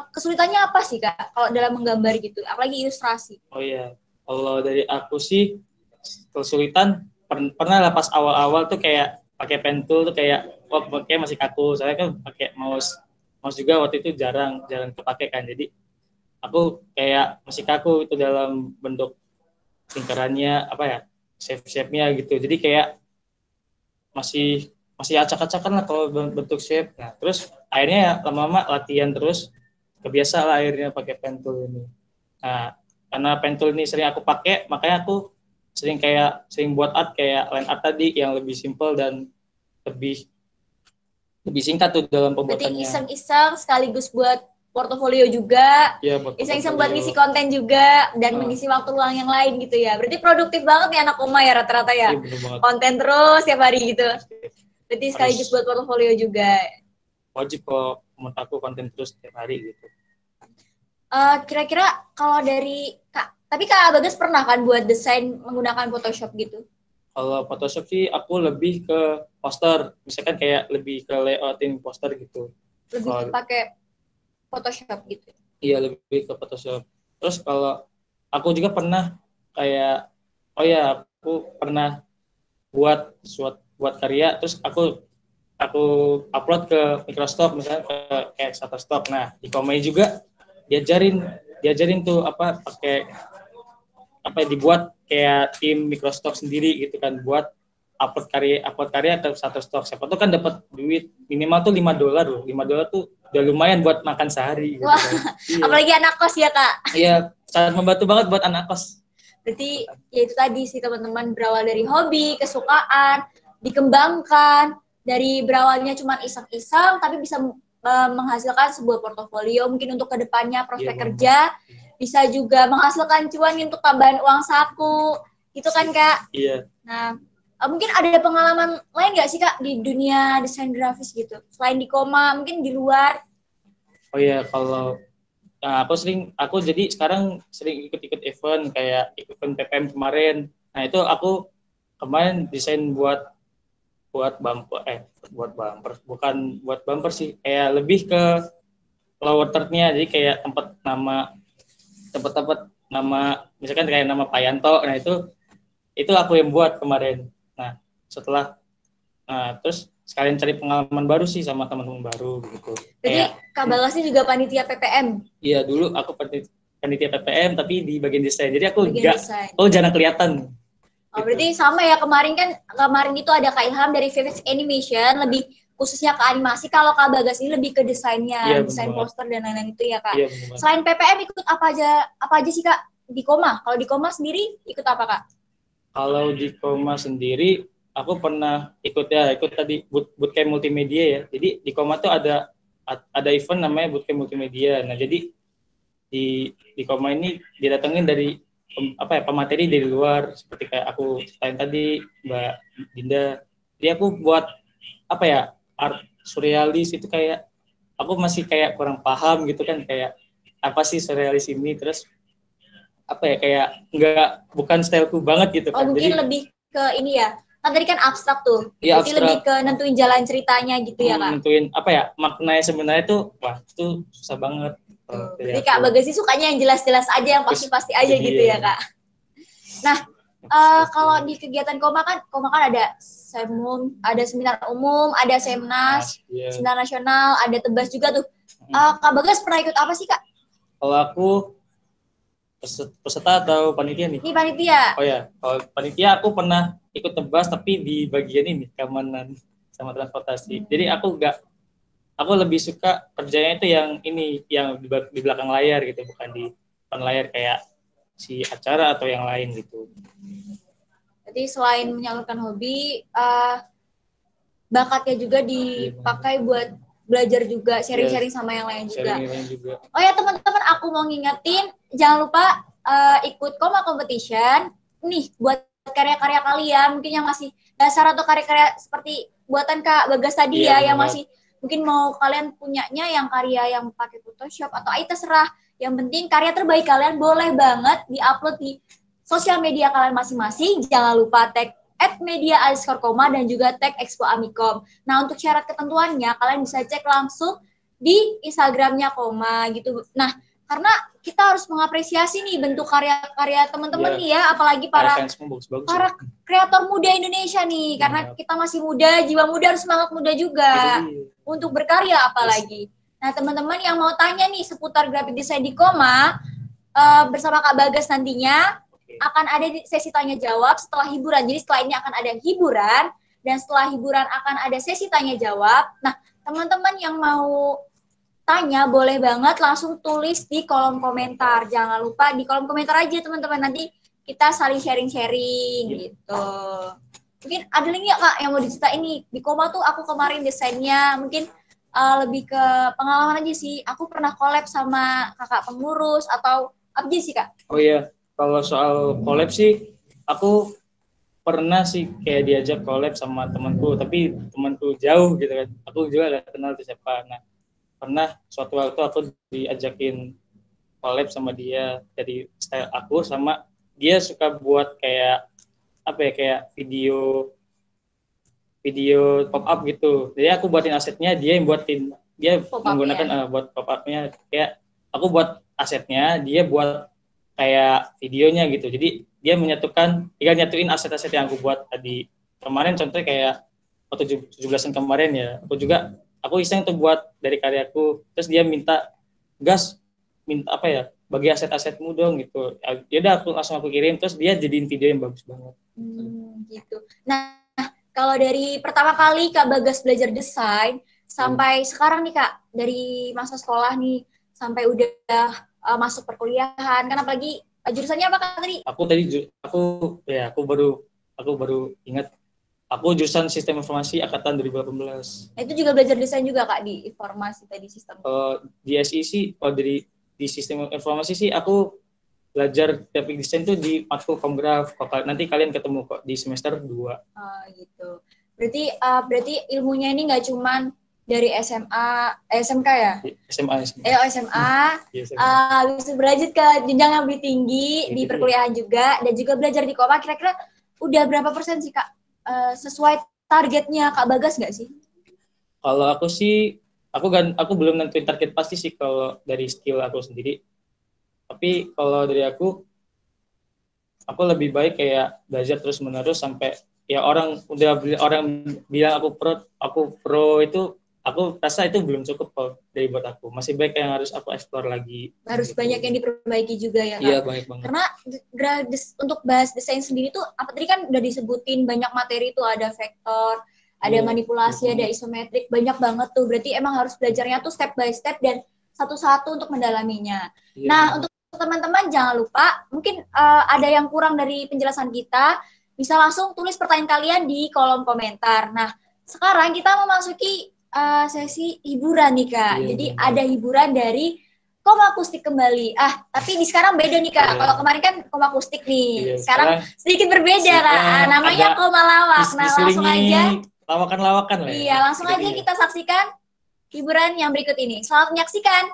kesulitannya apa sih Kak kalau dalam menggambar gitu, apalagi ilustrasi? Oh iya, kalau dari aku sih kesulitan pernah lah pas awal-awal tuh kayak pakai pen tool tuh kayak pakai masih kaku, saya kan pakai mouse juga waktu itu jarang kepake kan, jadi aku kayak masih kaku itu dalam bentuk lingkarannya apa ya, shape-nya gitu, jadi kayak masih acak-acakan lah kalau bentuk shape. Nah terus akhirnya ya lama-lama latihan terus kebiasa lah akhirnya pakai pen tool ini. Nah karena pen tool ini sering aku pakai, makanya aku sering buat art kayak line art tadi yang lebih simple dan lebih singkat tuh dalam pembuatannya. Berarti iseng-iseng sekaligus buat portofolio juga, iseng-iseng buat ngisi konten juga dan mengisi waktu luang yang lain gitu ya. Berarti produktif banget nih anak Koma ya rata-rata ya. Konten terus tiap hari gitu. Berarti sekaligus buat portofolio juga. Wajib kok menurut aku konten terus tiap hari gitu. Kira-kira kalau dari Kak, tapi Kak Bagas pernah kan buat desain menggunakan Photoshop gitu? Kalau Photoshop sih aku lebih ke poster, misalkan kayak lebih ke layoutin poster gitu. Lebih pakai Photoshop gitu? Iya, lebih ke Photoshop. Terus kalau aku juga pernah kayak, aku pernah buat karya, terus aku upload ke Microsoft misalnya kayak Shutterstock. Nah di Komai juga diajarin tuh pakai dibuat kayak tim Microsoft sendiri gitu kan, buat upload karya ke Shutterstock. Siapa tuh kan dapat duit minimal tuh $5 loh. $5 tuh udah lumayan buat makan sehari gitu. Wah, kan. Iya. Apalagi anak kos ya Kak. Iya, sangat membantu banget buat anak kos. Berarti ya itu tadi sih teman-teman, berawal dari hobi, kesukaan, dikembangkan, dari berawalnya cuma iseng-iseng tapi bisa menghasilkan sebuah portofolio mungkin untuk kedepannya prospek kerja, bisa juga menghasilkan cuan untuk tambahan uang saku, gitu kan Kak? Iya. Nah, Mungkin ada pengalaman lain nggak sih Kak di dunia desain grafis gitu? Selain di Koma, mungkin di luar? Oh iya, kalau aku jadi sekarang sering ikut-ikut event kayak event PPM kemarin. Nah itu aku kemarin desain buat bumper, bukan buat bumper sih, kayak lebih ke lower third-nya, jadi kayak tempat-tempat nama, misalkan kayak nama Pak Yanto. Nah itu aku yang buat kemarin. Nah terus sekalian cari pengalaman baru sih sama teman-teman baru gitu. Jadi Kak Bagas ini juga panitia PPM? Iya, dulu aku panitia PPM tapi di bagian desain. Jadi aku desain. jarang kelihatan. Oh, berarti sama ya, kemarin itu ada Kak Ilham dari Vivid Animation, lebih khususnya ke animasi. Kalau Kak Bagas ini lebih ke desainnya, desain poster dan lain-lain itu ya Kak. Iya, selain PPM ikut apa aja sih Kak di Koma? Kalau di Koma sendiri ikut apa Kak? Kalau di Koma sendiri aku pernah ikut tadi bootcamp multimedia ya. Jadi di Koma tuh ada event namanya bootcamp multimedia. Nah jadi di Koma ini didatengin dari pemateri dari luar, seperti kayak aku ceritain tadi Mbak Dinda. Jadi aku buat art surrealis itu, kayak aku masih kayak kurang paham gitu kan, kayak apa sih surrealis ini, terus kayak bukan styleku banget gitu kan. Mungkin lebih ke ini ya, kan tadi kan abstrak tuh, ya, jadi lebih ke nentuin jalan ceritanya gitu ya Kak. Nentuin maknanya sebenarnya tuh, itu susah banget. Jadi Kak Bagas sih sukanya yang jelas-jelas aja, yang pasti-pasti aja gitu ya Kak. Nah, kalau di kegiatan Koma kan ada semum, ada seminar umum, ada semnas, seminar nasional, ada tebas juga tuh. Kak Bagas pernah ikut apa sih Kak? Kalau aku peserta atau panitia nih? Ini panitia. Oh ya, kalau panitia aku pernah ikut tebas tapi di bagian ini keamanan sama transportasi. Jadi aku lebih suka kerjanya itu yang di belakang layar gitu, bukan di depan layar kayak si acara atau yang lain gitu. Jadi selain menyalurkan hobi, bakatnya juga dipakai buat belajar juga, sharing-sharing sama yang lain juga. Oh ya teman-teman, aku mau ngingetin, jangan lupa ikut Koma Competition. Nih, buat karya-karya kalian, mungkin yang masih dasar atau karya-karya seperti buatan Kak Bagas tadi yang masih mungkin mau kalian punyanya yang karya yang pakai Photoshop atau terserah. Yang penting karya terbaik kalian boleh banget diupload di sosial media kalian masing-masing. Jangan lupa tag @media_koma dan juga tag Expo Amikom. Nah, untuk syarat ketentuannya kalian bisa cek langsung di Instagramnya Koma gitu. Nah, karena kita harus mengapresiasi nih bentuk karya-karya teman-teman nih ya, apalagi para kreator muda Indonesia nih, karena kita masih muda, jiwa muda, harus semangat muda juga untuk berkarya apalagi. Nah, teman-teman yang mau tanya nih seputar graphic design di Koma, bersama Kak Bagas nantinya akan ada sesi tanya jawab setelah hiburan. Jadi setelah ini akan ada hiburan, dan setelah hiburan akan ada sesi tanya jawab. Nah, teman-teman yang mau tanya boleh banget langsung tulis di kolom komentar. Jangan lupa di kolom komentar aja teman-teman, nanti kita saling sharing-sharing gitu. Mungkin ada lagi ya Kak yang mau diceritain nih, di Koma tuh aku kemarin desainnya mungkin lebih ke pengalaman aja sih. Aku pernah collab sama kakak pengurus atau apa aja sih Kak? Oh iya, kalau soal collab sih aku pernah sih kayak diajak collab sama temanku, tapi temanku jauh gitu kan. Aku juga gak kenal tuh siapa. Nah, pernah suatu waktu aku diajakin collab sama dia, dari style aku, sama dia suka buat kayak kayak video pop up gitu. Jadi aku buatin asetnya, dia menggunakan buat pop upnya, kayak aku buat asetnya, dia buat kayak videonya gitu. Jadi dia nyatuin aset-aset yang aku buat tadi kemarin, contohnya kayak waktu 17-an kemarin ya, aku iseng tuh buat dari karyaku, terus dia minta bagi aset-asetmu dong gitu. Ya udah, aku kirim, terus dia jadiin video yang bagus banget. Gitu. Nah, kalau dari pertama kali Kak Bagas belajar desain sampai sekarang nih Kak, dari masa sekolah nih sampai udah masuk perkuliahan, kan apalagi jurusannya apa Kak tadi? Aku baru ingat. Aku jurusan Sistem Informasi Angkatan 2018. Nah, itu juga belajar desain juga Kak di informasi tadi sistem? Di SI sih, kalau di Sistem Informasi sih aku belajar graphic design tuh di matkul Komgraf. Nanti kalian ketemu kok di semester 2. Oh gitu. Berarti ilmunya ini nggak cuman dari SMK ya? SMA. SMA. Habis itu berlanjut ke jenjang yang lebih tinggi di perkuliahan juga, dan juga belajar di Koma. Kira-kira udah berapa persen sih Kak sesuai targetnya Kak Bagas nggak sih? Kalau aku sih, aku belum nentuin target pasti sih kalau dari skill aku sendiri. Tapi kalau dari aku lebih baik kayak belajar terus menerus sampai ya orang bilang aku pro itu, aku rasa itu belum cukup kok dari buat aku. Masih baik yang harus aku explore lagi. Harus gitu. Banyak yang diperbaiki juga ya Kak? Iya, banyak banget. Karena untuk bahas desain sendiri tuh, apa tadi kan udah disebutin banyak materi tuh, ada vektor, ada manipulasi, ada isometrik, banyak banget tuh. Berarti emang harus belajarnya tuh step by step dan satu-satu untuk mendalaminya. Iya. Nah, untuk teman-teman jangan lupa, mungkin ada yang kurang dari penjelasan kita, bisa langsung tulis pertanyaan kalian di kolom komentar. Nah, sekarang kita memasuki sesi hiburan nih Kak. Iya, jadi ada hiburan dari Koma Akustik kembali. Tapi sekarang beda nih Kak. Iya. Kalau kemarin kan Koma Akustik nih. Iya, sekarang sedikit berbeda Kak. Namanya Koma Lawak. Nah, langsung aja. Lawakan lah. Iya, langsung aja kita saksikan hiburan yang berikut ini. Selamat menyaksikan.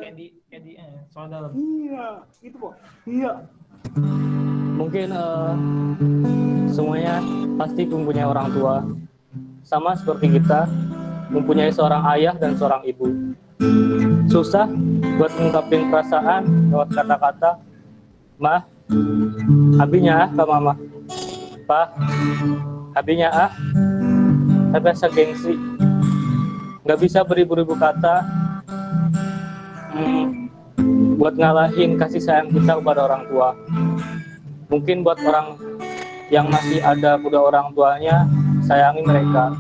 Candy, soal dalam. Iya, itu kok. Iya. Mungkin semuanya pasti mempunyai orang tua, sama seperti kita mempunyai seorang ayah dan seorang ibu. Susah buat mengungkapin perasaan lewat kata-kata. Ma, abinya ke mama. Pa, abinya tapi asa gengsi. Nggak bisa beribu-ribu kata buat ngalahin kasih sayang kita kepada orang tua. Mungkin buat orang yang masih ada udah orang tuanya, sayangi mereka.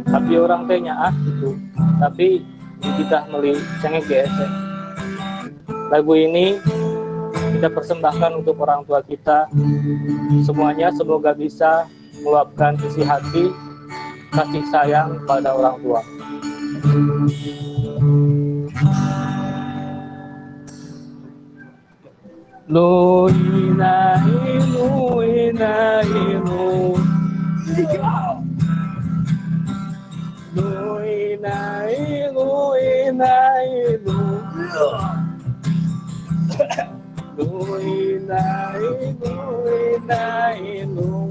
Tapi orang tehnya gitu. Tapi kita meli cengeng GSE. Lagu ini kita persembahkan untuk orang tua kita. Semuanya semoga bisa meluapkan isi hati kasih sayang pada orang tua. Lo inainu inainu Lo inainu inainu Lo inainu inainu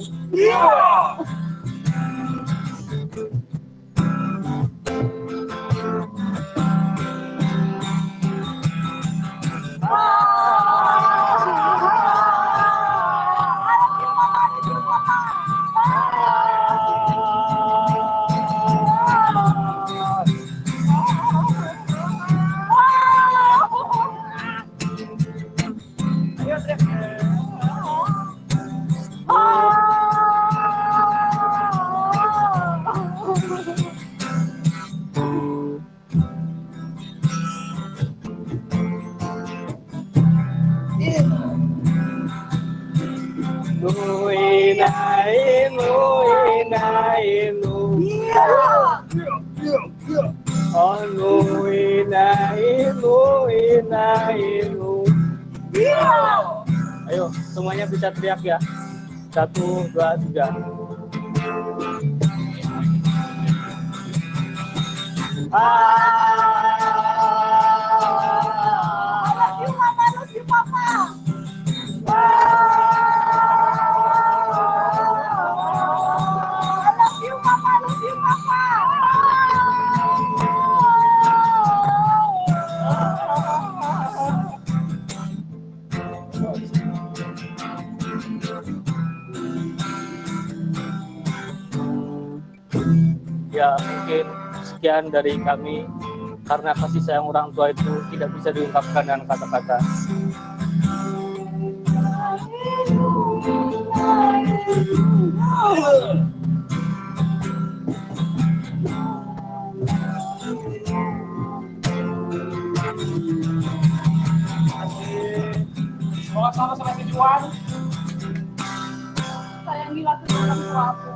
ilu. Anu ina ilu. Ayo, semuanya bisa teriak ya. 1, 2, 3. Ya, mungkin sekian dari kami, karena kasih sayang orang tua itu tidak bisa diungkapkan dengan kata-kata. Semoga sampai tujuan. Sayangilah kedua orang tua aku.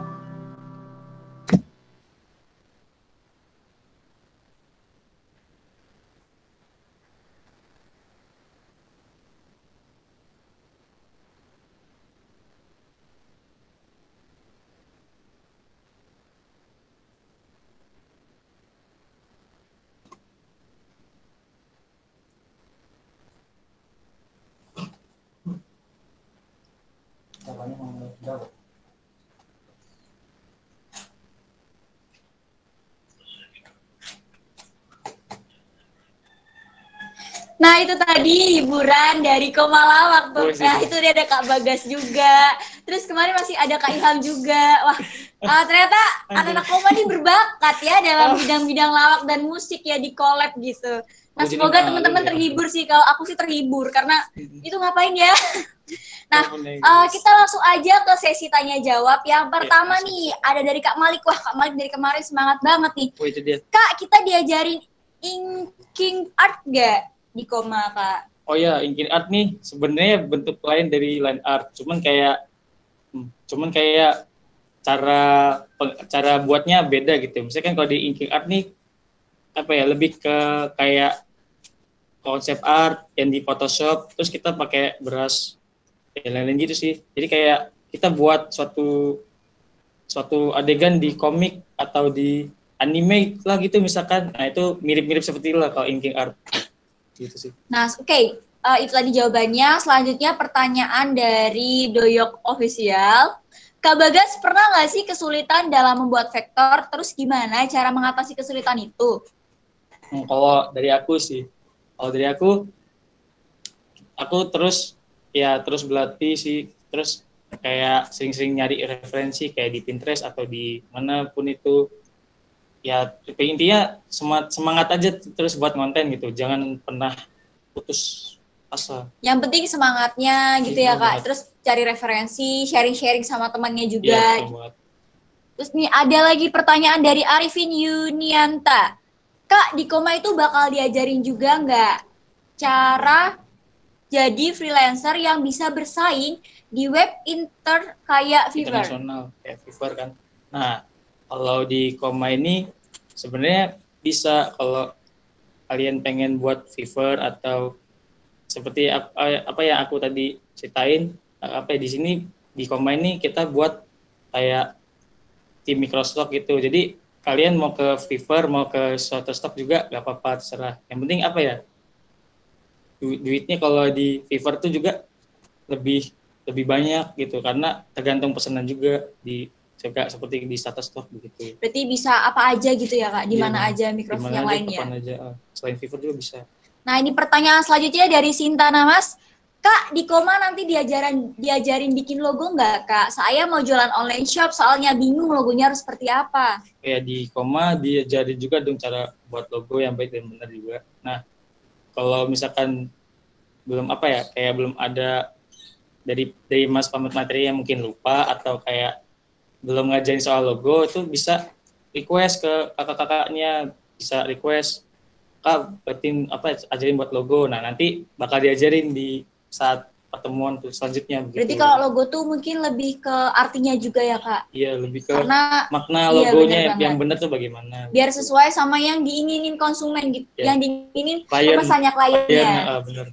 Nah itu tadi hiburan dari Komala waktu. Nah itu dia ada Kak Bagas juga. Terus kemarin masih ada Kak Ilham juga. Wah ternyata anak-anak Koma ini berbakat ya dalam bidang-bidang lawak dan musik ya di collab gitu. Nah semoga teman-teman terhibur sih. Kalau aku sih terhibur karena itu ngapain ya. Nah kita langsung aja ke sesi tanya jawab. Yang pertama nih ada dari Kak Malik. Wah Kak Malik dari kemarin semangat banget nih. Kak kita diajarin inking art gak di Koma Kak? Oh ya, inking art nih sebenarnya bentuk lain dari line art. Cuman kayak cara buatnya beda gitu. Misalkan kalau di inking art nih apa ya, lebih ke kayak konsep art yang di Photoshop, terus kita pakai brush lain-lain gitu sih. Jadi kayak kita buat suatu adegan di komik atau di anime lah gitu misalkan. Nah itu mirip-mirip seperti itulah kalau inking art. Gitu sih. Nah, oke. Itu tadi jawabannya. Selanjutnya pertanyaan dari Doyok Official. Kak Bagas pernah nggak sih kesulitan dalam membuat vektor? Terus gimana cara mengatasi kesulitan itu? Kalau dari aku terus berlatih sih. Terus kayak sering-sering nyari referensi kayak di Pinterest atau di mana pun itu. Ya intinya semangat aja terus buat konten gitu, jangan pernah putus asa. Yang penting semangatnya gitu ya Kak. Terus cari referensi, sharing sama temannya juga. Ya, terus nih ada lagi pertanyaan dari Arifin Yunianta. Kak di Koma itu bakal diajarin juga nggak cara jadi freelancer yang bisa bersaing di web kayak Fiverr? Internasional kayak Fiverr kan. Nah kalau di Koma ini sebenarnya bisa kalau kalian pengen buat Fiverr atau seperti apa yang aku tadi ceritain, di sini di Koma ini kita buat kayak tim Microsoft gitu. Jadi kalian mau ke Fiverr mau ke Shutterstock juga gak apa-apa, terserah. Yang penting apa ya, duitnya kalau di Fiverr tuh juga lebih banyak gitu karena tergantung pesanan juga di seperti di Shutterstock begitu. Berarti bisa apa aja gitu ya Kak, di mana aja Microsoft yang lainnya. Kapan aja, selain Fiverr juga bisa. Nah ini pertanyaan selanjutnya dari Sinta Namas. Kak di Koma nanti diajarin bikin logo nggak Kak? Saya mau jualan online shop soalnya bingung logonya harus seperti apa. Ya di Koma diajarin juga dong cara buat logo yang baik dan benar juga. Nah kalau misalkan belum belum ada dari Mas Pamat materi yang mungkin lupa atau kayak belum ngajarin soal logo, itu bisa request ke kakak-kakaknya, bisa request Kak ajarin buat logo. Nah nanti bakal diajarin di saat pertemuan tuh selanjutnya. Berarti gitu. kalau logo tuh mungkin lebih ke artinya juga ya Kak? Iya, lebih ke Karena makna iya, logonya bener yang banget. benar tuh bagaimana. Biar sesuai sama yang diinginin konsumen gitu, Ya. yang diinginin Klien, pemesannya kliennya. benar.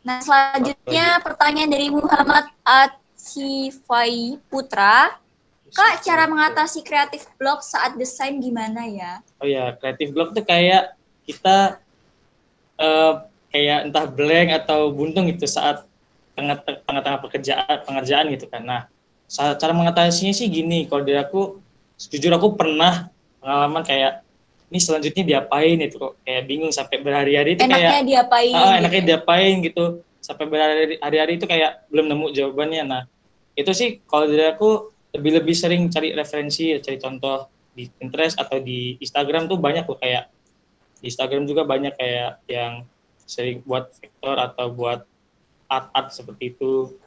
Nah selanjutnya pertanyaan dari Muhammad Atsifai Putra. Kak, cara mengatasi kreatif block saat desain gimana ya? Oh ya, kreatif block tuh kayak kita kayak entah blank atau buntung gitu saat tengah-tengah pengerjaan gitu kan. Nah, cara mengatasinya sih gini, kalau dari aku, jujur aku pernah pengalaman kayak ini selanjutnya diapain itu kok kayak bingung sampai berhari-hari itu enaknya kayak diapain enaknya diapain gitu sampai berhari-hari itu kayak belum nemu jawabannya. Nah, itu sih kalau dari aku lebih sering cari referensi, cari contoh di Pinterest atau di Instagram tuh banyak loh, kayak di Instagram juga banyak kayak yang sering buat vektor atau buat art seperti itu.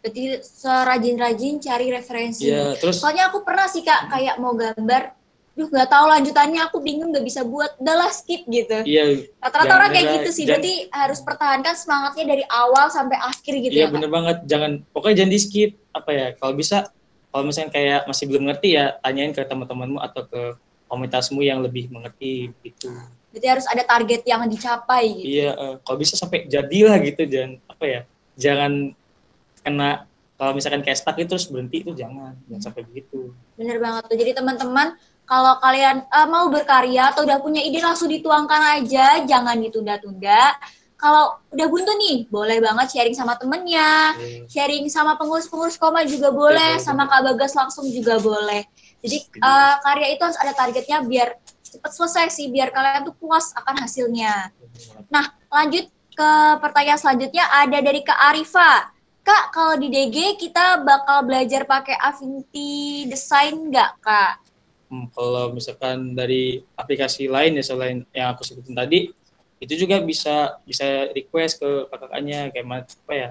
Berarti serajin-rajin cari referensi. Iya, terus soalnya aku pernah sih Kak kayak mau gambar, nggak tahu lanjutannya, aku bingung nggak bisa buat, udahlah skip gitu. Iya. Rata-rata orang kayak gitu sih. Berarti harus pertahankan semangatnya dari awal sampai akhir gitu iya, ya Kak. Iya bener banget. Pokoknya jangan di skip. Apa ya? Kalau bisa, kalau misalnya kayak masih belum ngerti ya tanyain ke teman-temanmu atau ke komunitasmu yang lebih mengerti gitu. Berarti harus ada target yang dicapai gitu. Iya, kalau bisa sampai jadilah gitu, jangan kena, kalau misalkan kayak stuck itu terus berhenti, itu jangan sampai begitu. Bener banget tuh. Jadi teman-teman, kalau kalian mau berkarya atau udah punya ide langsung dituangkan aja, jangan ditunda-tunda. Kalau udah buntu nih, boleh banget sharing sama temennya, sharing sama pengurus-pengurus Koma juga boleh, sama Kak Bagas langsung juga boleh. Jadi karya itu harus ada targetnya biar cepat selesai sih, biar kalian tuh puas akan hasilnya. Nah, lanjut ke pertanyaan selanjutnya, ada dari Kak Arifa. Kak, kalau di DG kita bakal belajar pakai Affinity Design nggak, Kak? Kalau misalkan dari aplikasi lain ya selain yang aku sebutin tadi, itu juga bisa request ke kakaknya kayak apa ya?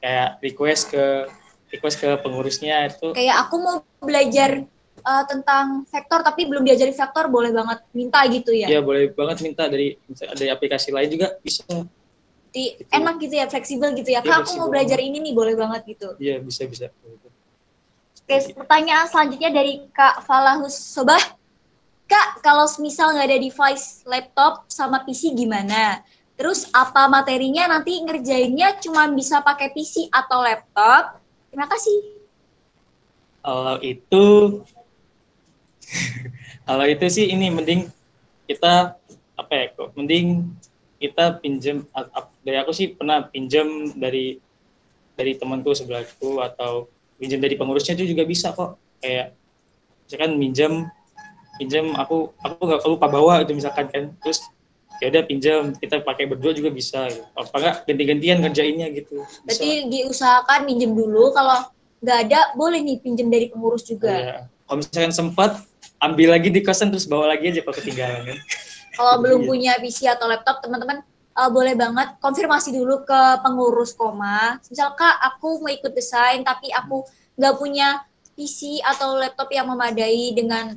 Kayak request ke pengurusnya itu. Kayak aku mau belajar tentang vektor tapi belum diajari vektor, boleh banget minta gitu ya? Iya, boleh banget minta dari aplikasi lain juga bisa. Gitu. Enak gitu ya, fleksibel gitu ya. Kak, aku mau belajar ini nih, boleh banget gitu. Iya, bisa. Oke, pertanyaan selanjutnya dari Kak Falahus Sobah. Kak, kalau misal nggak ada device laptop sama PC gimana? Terus apa materinya nanti ngerjainnya cuma bisa pakai PC atau laptop? Terima kasih. Kalau itu sih ini mending kita mending kita pinjam, dari aku sih pernah pinjam dari temanku sebelahku atau pinjam dari pengurusnya itu juga bisa kok. Kayak misalkan pinjam aku nggak lupa bawa itu misalkan kan, terus ya udah pinjam, kita pakai berdua juga bisa gitu. Apa enggak ganti-gantian ngerjainnya gitu. Bisa. Berarti diusahakan pinjam dulu, kalau nggak ada boleh nih pinjam dari pengurus juga. Ya. Kalau misalkan sempat ambil lagi di kosan terus bawa lagi aja kalau ketinggalan kan. Kalau belum punya PC atau laptop, teman-teman boleh banget konfirmasi dulu ke pengurus Koma. Misal Kak, aku mau ikut desain tapi aku nggak punya PC atau laptop yang memadai dengan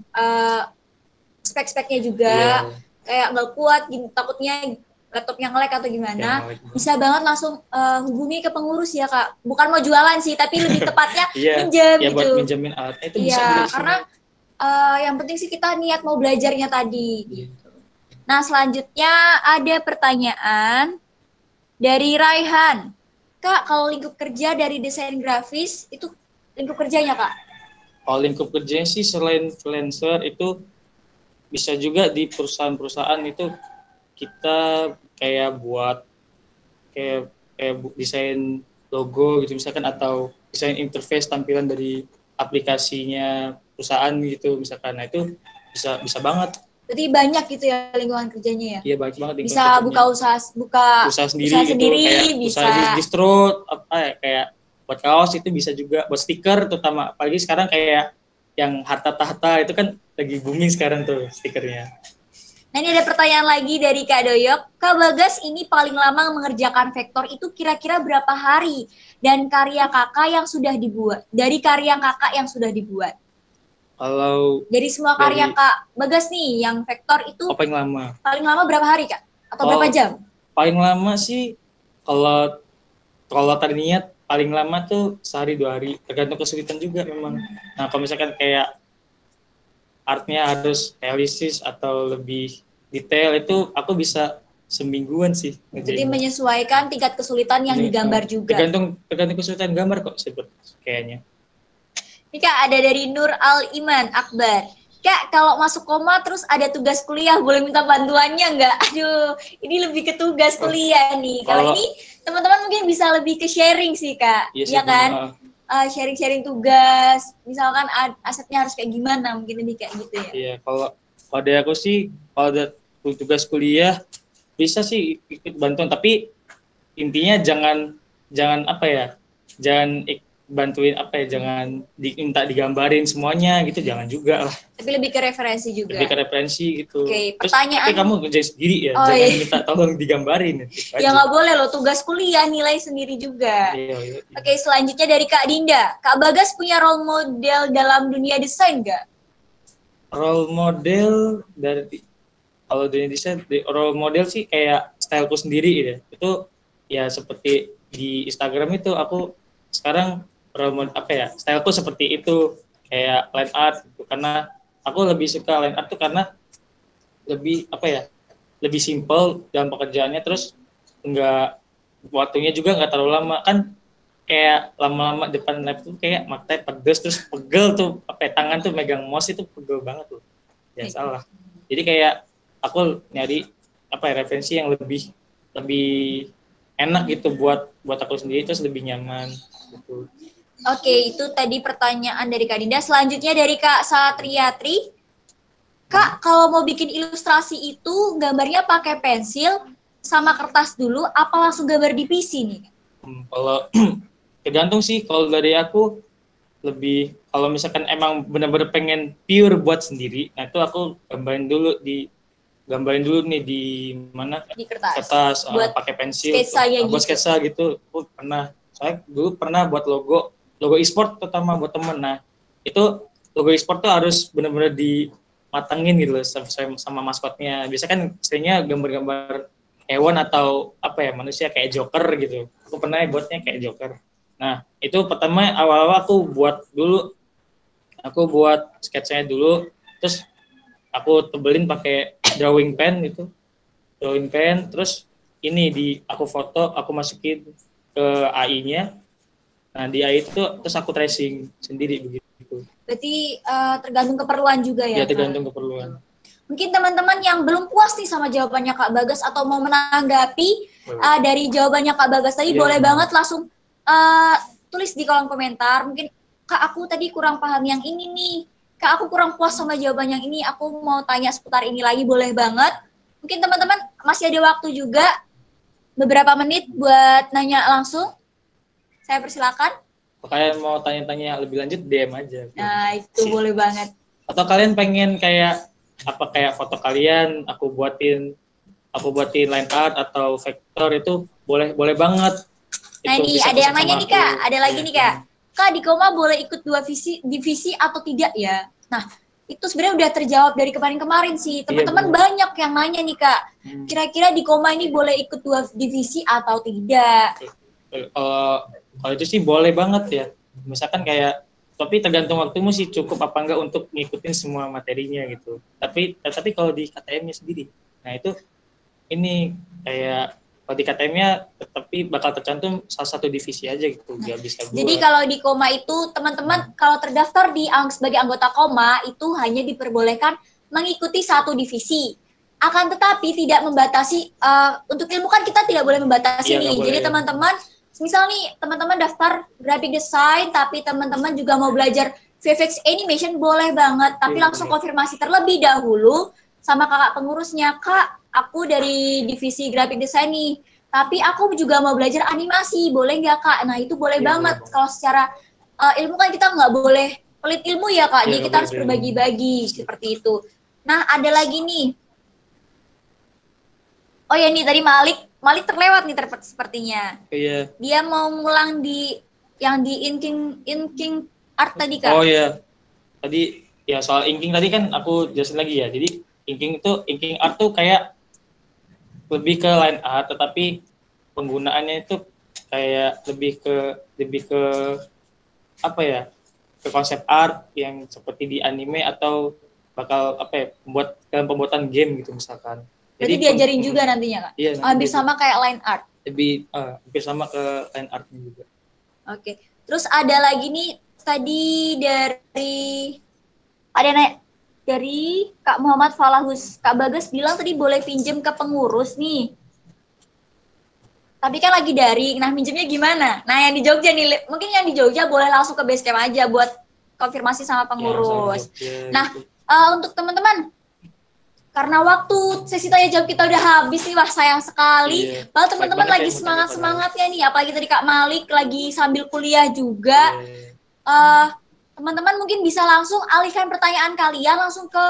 spek-speknya juga, kayak nggak kuat, takutnya laptopnya nge-lag atau gimana, bisa banget langsung hubungi ke pengurus ya Kak. Bukan mau jualan sih, tapi lebih tepatnya pinjam gitu. Buat minjemin alatnya itu bisa. Iya, karena yang penting sih kita niat mau belajarnya tadi. Gitu. Nah, selanjutnya ada pertanyaan dari Raihan. Kak, kalau lingkup kerja dari desain grafis, itu lingkup kerjanya, Kak? Kalau lingkup kerjanya sih selain freelancer itu bisa juga di perusahaan-perusahaan itu kita kayak buat kayak desain logo gitu misalkan, atau desain interface tampilan dari aplikasinya perusahaan gitu misalkan. Nah, itu bisa banget. Berarti banyak gitu ya lingkungan kerjanya ya? Iya, banyak banget. Bisa buka usaha sendiri gitu, kayak bisa usaha distro kayak buat kaos itu bisa juga, buat stiker terutama, apalagi sekarang kayak yang harta tahta itu kan lagi booming sekarang tuh stikernya. Nah, ini ada pertanyaan lagi dari Kak Doyok. Kak Bagas, ini paling lama mengerjakan vektor itu kira-kira berapa hari? Dan karya kakak yang sudah dibuat, Kalau dari semua karya Kak Bagas nih yang vektor itu paling lama berapa hari Kak? Atau berapa jam? Paling lama sih kalau kalau tadinya paling lama tuh sehari 2 hari, tergantung kesulitan juga memang. Nah kalau misalkan kayak artnya harus realistis atau lebih detail itu aku bisa semingguan sih Jadi ngerjainnya. menyesuaikan tingkat kesulitan yang digambar juga. Tergantung kesulitan gambar kok kayaknya. Ini Kak ada dari Nur Al Iman Akbar. Kak kalau masuk koma terus ada tugas kuliah boleh minta bantuannya nggak? Aduh ini lebih ke tugas kuliah nih. Kalau ini teman-teman mungkin bisa lebih ke sharing sih Kak. Iya kan? Sharing-sharing tugas. Misalkan asetnya harus kayak gimana mungkin lebih kayak gitu ya. Iya kalau dari aku sih kalau ada tugas kuliah bisa sih ikut bantuan, tapi intinya jangan apa ya, jangan bantuin apa ya, jangan minta digambarin semuanya gitu, jangan juga lah. Tapi lebih ke referensi juga. Lebih ke referensi gitu. Oke, pertanyaan. Tapi kamu kerjain sendiri ya, jangan minta tolong digambarin. Ya nggak boleh loh, tugas kuliah nilai sendiri juga. Iya. Oke, selanjutnya dari Kak Dinda. Kak Bagas punya role model dalam dunia desain nggak? Role model dari kalau dunia desain, role model sih kayak styleku sendiri gitu. Itu ya seperti di Instagram itu aku sekarang role model apa ya, styleku seperti itu, kayak line art gitu. Karena aku lebih suka line art tuh karena lebih apa ya, lebih simple dalam pekerjaannya, terus enggak waktunya juga nggak terlalu lama kan. Kayak lama-lama depan lab tuh kayak matanya pedes, terus pegel tuh apa tangan tuh megang mouse itu pegel banget tuh ya salah. Jadi kayak aku nyari apa ya, referensi yang lebih enak gitu buat aku sendiri, terus lebih nyaman gitu. Oke, itu tadi pertanyaan dari Kak Dinda. Selanjutnya dari Kak Satriatri. Kak, kalau mau bikin ilustrasi itu gambarnya pakai pensil sama kertas dulu apa langsung gambar di PC nih? Kalau tergantung sih, kalau dari aku lebih, kalau misalkan emang benar-benar pengen pure buat sendiri, nah itu aku gambarin dulu nih di mana, di kertas buat pakai pensil buat sketsa gitu. Saya dulu pernah buat logo e-sport terutama buat temen. Nah itu logo e-sport tuh harus benar-benar dimatengin gitu loh sama maskotnya. Biasanya kan seringnya gambar-gambar hewan atau apa ya, manusia kayak Joker gitu. Aku pernah buatnya kayak Joker. Nah, itu pertama awal-awal aku buat sketsanya dulu, terus aku tebelin pakai drawing pen, terus ini aku foto, aku masukin ke AI-nya. Nah, di AI itu terus aku tracing sendiri begitu. Berarti tergantung keperluan juga ya? Ya, tergantung keperluan. Mungkin teman-teman yang belum puas nih sama jawabannya Kak Bagas atau mau menanggapi dari jawabannya Kak Bagas tadi, boleh banget langsung tulis di kolom komentar. Mungkin Kak aku tadi kurang paham yang ini nih, Kak aku kurang puas sama jawaban yang ini, aku mau tanya seputar ini lagi, boleh banget. Mungkin teman-teman masih ada waktu juga beberapa menit buat nanya langsung. Saya persilakan. Kalau kalian mau tanya-tanya lebih lanjut, DM aja. Nah itu boleh banget. Atau kalian pengen kayak foto kalian aku buatin line art atau vektor, itu boleh banget. Nah ini ada yang nanya nih Kak, ada lagi nih Kak. Kak di Koma boleh ikut 2 divisi atau tidak ya? Nah itu sebenarnya udah terjawab dari kemarin sih. Teman-teman banyak yang nanya nih Kak. Kira-kira di Koma ini boleh ikut 2 divisi atau tidak? Kalau itu sih boleh banget ya. Misalkan kayak, tapi tergantung waktumu sih cukup apa enggak untuk ngikutin semua materinya gitu. Tapi kalau di KTM-nya sendiri, nah itu ini kayak kalau di KTM-nya tapi bakal tercantum salah satu divisi aja gitu, nggak bisa 2. Jadi kalau di Koma itu teman-teman kalau terdaftar sebagai anggota Koma itu hanya diperbolehkan mengikuti 1 divisi. Akan tetapi tidak membatasi untuk ilmu kan kita tidak boleh membatasi nih. Jadi teman-teman misal nih teman-teman daftar graphic design tapi teman-teman juga mau belajar VFX animation, boleh banget, tapi langsung konfirmasi terlebih dahulu sama kakak pengurusnya. Kak, aku dari divisi graphic design nih, tapi aku juga mau belajar animasi, boleh nggak Kak? Nah itu boleh banget. Kalau secara ilmu kan kita nggak boleh pelit ilmu ya Kak, jadi kita harus berbagi-bagi seperti itu. Nah ada lagi nih, oh ya nih tadi Malik terlewat nih sepertinya. Iya. Dia mau ngulang yang di inking art tadi Kak. Oh iya. Tadi ya soal inking tadi kan aku jelasin lagi ya. Jadi inking art tuh kayak lebih ke line art, tetapi penggunaannya itu kayak lebih ke apa ya, ke konsep art yang seperti di anime atau bakal apa ya, dalam pembuatan game gitu misalkan. Jadi diajarin juga nantinya, Kak? Iya. Hampir sama kayak line art? Hampir sama ke line artnya juga. Oke. Terus ada lagi nih, tadi dari Kak Muhammad Falahus. Kak Bagas bilang tadi boleh pinjem ke pengurus nih. Tapi kan lagi daring, nah minjemnya gimana? Nah yang di Jogja nih, mungkin yang di Jogja boleh langsung ke base camp aja buat konfirmasi sama pengurus. Nah, untuk teman-teman, karena waktu sesi tanya jawab kita udah habis nih, wah sayang sekali. Kalau teman-teman lagi semangat-semangatnya nih, apalagi tadi Kak Malik lagi sambil kuliah juga, teman-teman mungkin bisa langsung alihkan pertanyaan kalian langsung ke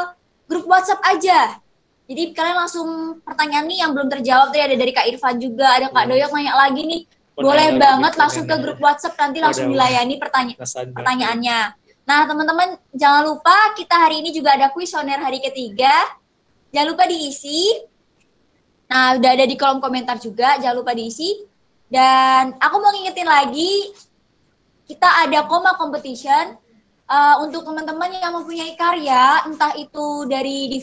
grup WhatsApp aja. Jadi kalian langsung pertanyaan nih yang belum terjawab, tadi ada dari Kak Irfan juga, ada Kak Doyok nanya lagi nih, boleh banget langsung ke grup WhatsApp, nanti langsung dilayani pertanyaannya. Nah teman-teman jangan lupa kita hari ini juga ada kuesioner hari ketiga, jangan lupa diisi. Nah udah ada di kolom komentar juga, jangan lupa diisi. Dan aku mau ngingetin lagi, kita ada Koma Competition. Untuk teman-teman yang mempunyai karya, entah itu dari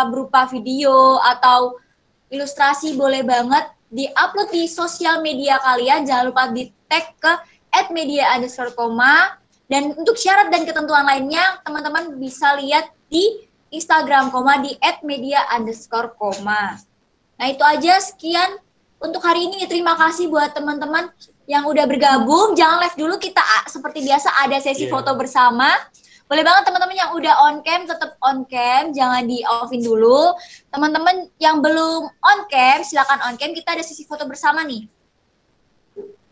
berupa video atau ilustrasi, boleh banget di-upload di sosial media kalian. Jangan lupa di-tag ke @media_koma. Dan untuk syarat dan ketentuan lainnya, teman-teman bisa lihat di Instagram Koma di @media_koma. Nah itu aja, sekian untuk hari ini. Terima kasih buat teman-teman yang udah bergabung. Jangan live dulu, kita seperti biasa ada sesi foto bersama. Boleh banget teman-teman yang udah on cam tetap on cam, jangan di offin dulu. Teman-teman yang belum on cam silakan on cam, kita ada sesi foto bersama nih.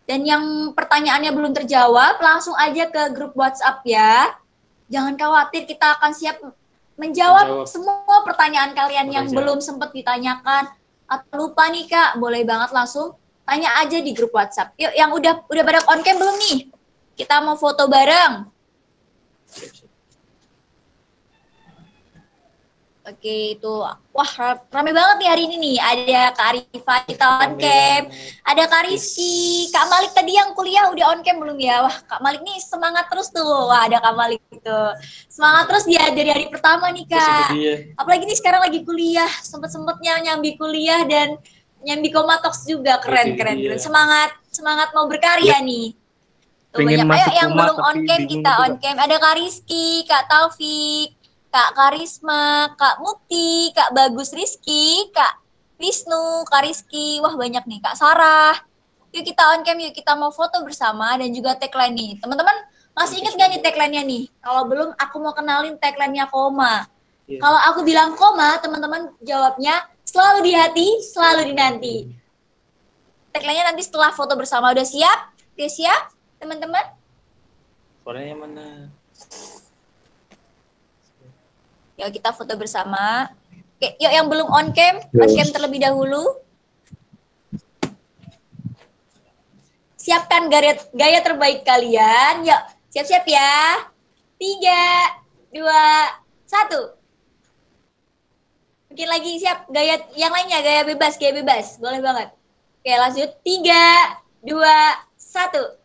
Dan yang pertanyaannya belum terjawab langsung aja ke grup WhatsApp ya. Jangan khawatir, kita akan siap menjawab semua pertanyaan kalian yang belum sempat ditanyakan atau lupa nih Kak, boleh banget langsung tanya aja di grup WhatsApp. Yuk, yang udah pada on cam belum nih? Kita mau foto bareng. Oke, itu wah rame banget nih hari ini nih. Ada Kak Arifah kita on cam, ada Kak Rizky, Kak Malik tadi yang kuliah udah on cam belum ya? Wah, Kak Malik nih semangat terus tuh. Wah, ada Kak Malik gitu. Semangat terus dia dari hari pertama nih, Kak. Apalagi nih sekarang lagi kuliah, sempet-sempetnya nyambi kuliah dan nyambi Koma Talks juga, keren. Semangat mau berkarya nih. Tuh banyak. Ayo yang belum on cam kita on cam. Ada Kak Rizky, Kak Taufik, Kak Karisma, Kak Mukti, Kak Bagus Rizky, Kak Wisnu, Kak Rizky, wah banyak nih, Kak Sarah. Yuk kita on cam, yuk kita mau foto bersama dan juga tagline nih. Teman-teman masih ingat gak nih tagline-nya nih? Kalau belum, aku mau kenalin tagline-nya Koma. Kalau aku bilang Koma, teman-teman jawabnya selalu di hati, selalu dinanti. Tagline-nya nanti setelah foto bersama. Udah siap? Udah siap, teman-teman? Suaranya mana? Yuk kita foto bersama. Oke, yuk yang belum on cam terlebih dahulu. Siapkan gaya terbaik kalian. Yuk, siap-siap ya. 3, 2, 1. Mungkin lagi siap gaya yang lainnya, gaya bebas. Boleh banget. Oke, lanjut. 3, 2, 1.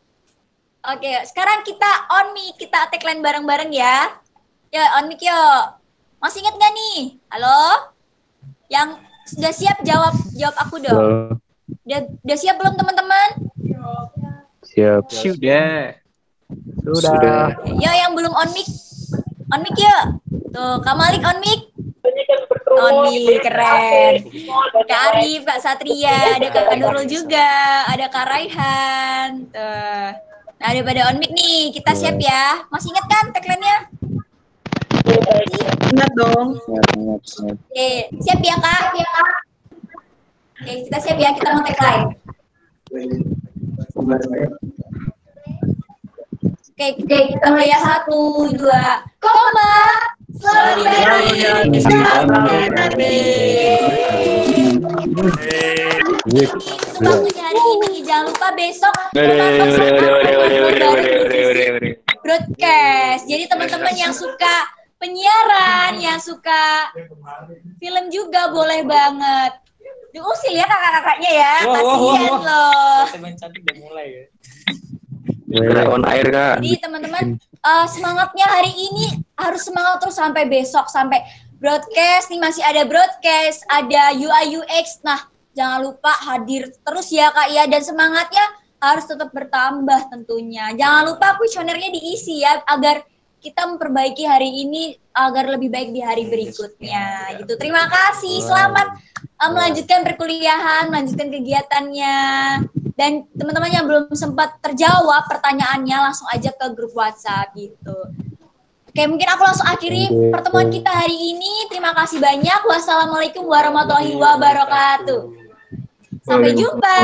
Oke, sekarang kita on mic, kita tagline bareng-bareng ya. Yuk, on mic yuk. Masih ingat gak nih? Halo? Yang sudah siap jawab aku dong. Udah siap belum teman-teman? Siap. Sudah. Yuk yang belum on mic yuk. Tuh, Kak Malik on mic. On mic, keren. Kak Arif, Kak Satria, ada Kak Nurul juga, ada Kak Raihan. Tuh. Nah, daripada on mic nih, kita siap ya. Masih ingat kan tagline-nya? Ingat dong. Oke, siap ya Kak? Oke, kita siap ya, kita mau tagline. Oke, kita mulai 1, 2, Koma. Selalu di hati. Waktunya hari ini, jangan lupa besok broadcast. Jadi teman-teman yang suka penyiaran, yang suka film juga boleh banget. Diusil ya kakak-kakaknya ya. Kasian loh. Teman cantik udah mulai ya. On air Kak. Jadi teman-teman semangatnya hari ini harus semangat terus sampai besok, sampai broadcast nih, masih ada broadcast, ada UI UX. Nah, jangan lupa hadir terus ya Kak ya, dan semangatnya harus tetap bertambah tentunya. Jangan lupa kuesionernya diisi ya, agar kita memperbaiki hari ini agar lebih baik di hari berikutnya. Gitu. Terima kasih. Selamat melanjutkan perkuliahan, melanjutkan kegiatannya. Dan teman-teman yang belum sempat terjawab pertanyaannya langsung aja ke grup WhatsApp gitu. Oke, mungkin aku langsung akhiri pertemuan kita hari ini. Terima kasih banyak. Wassalamualaikum warahmatullahi wabarakatuh. Sampai jumpa.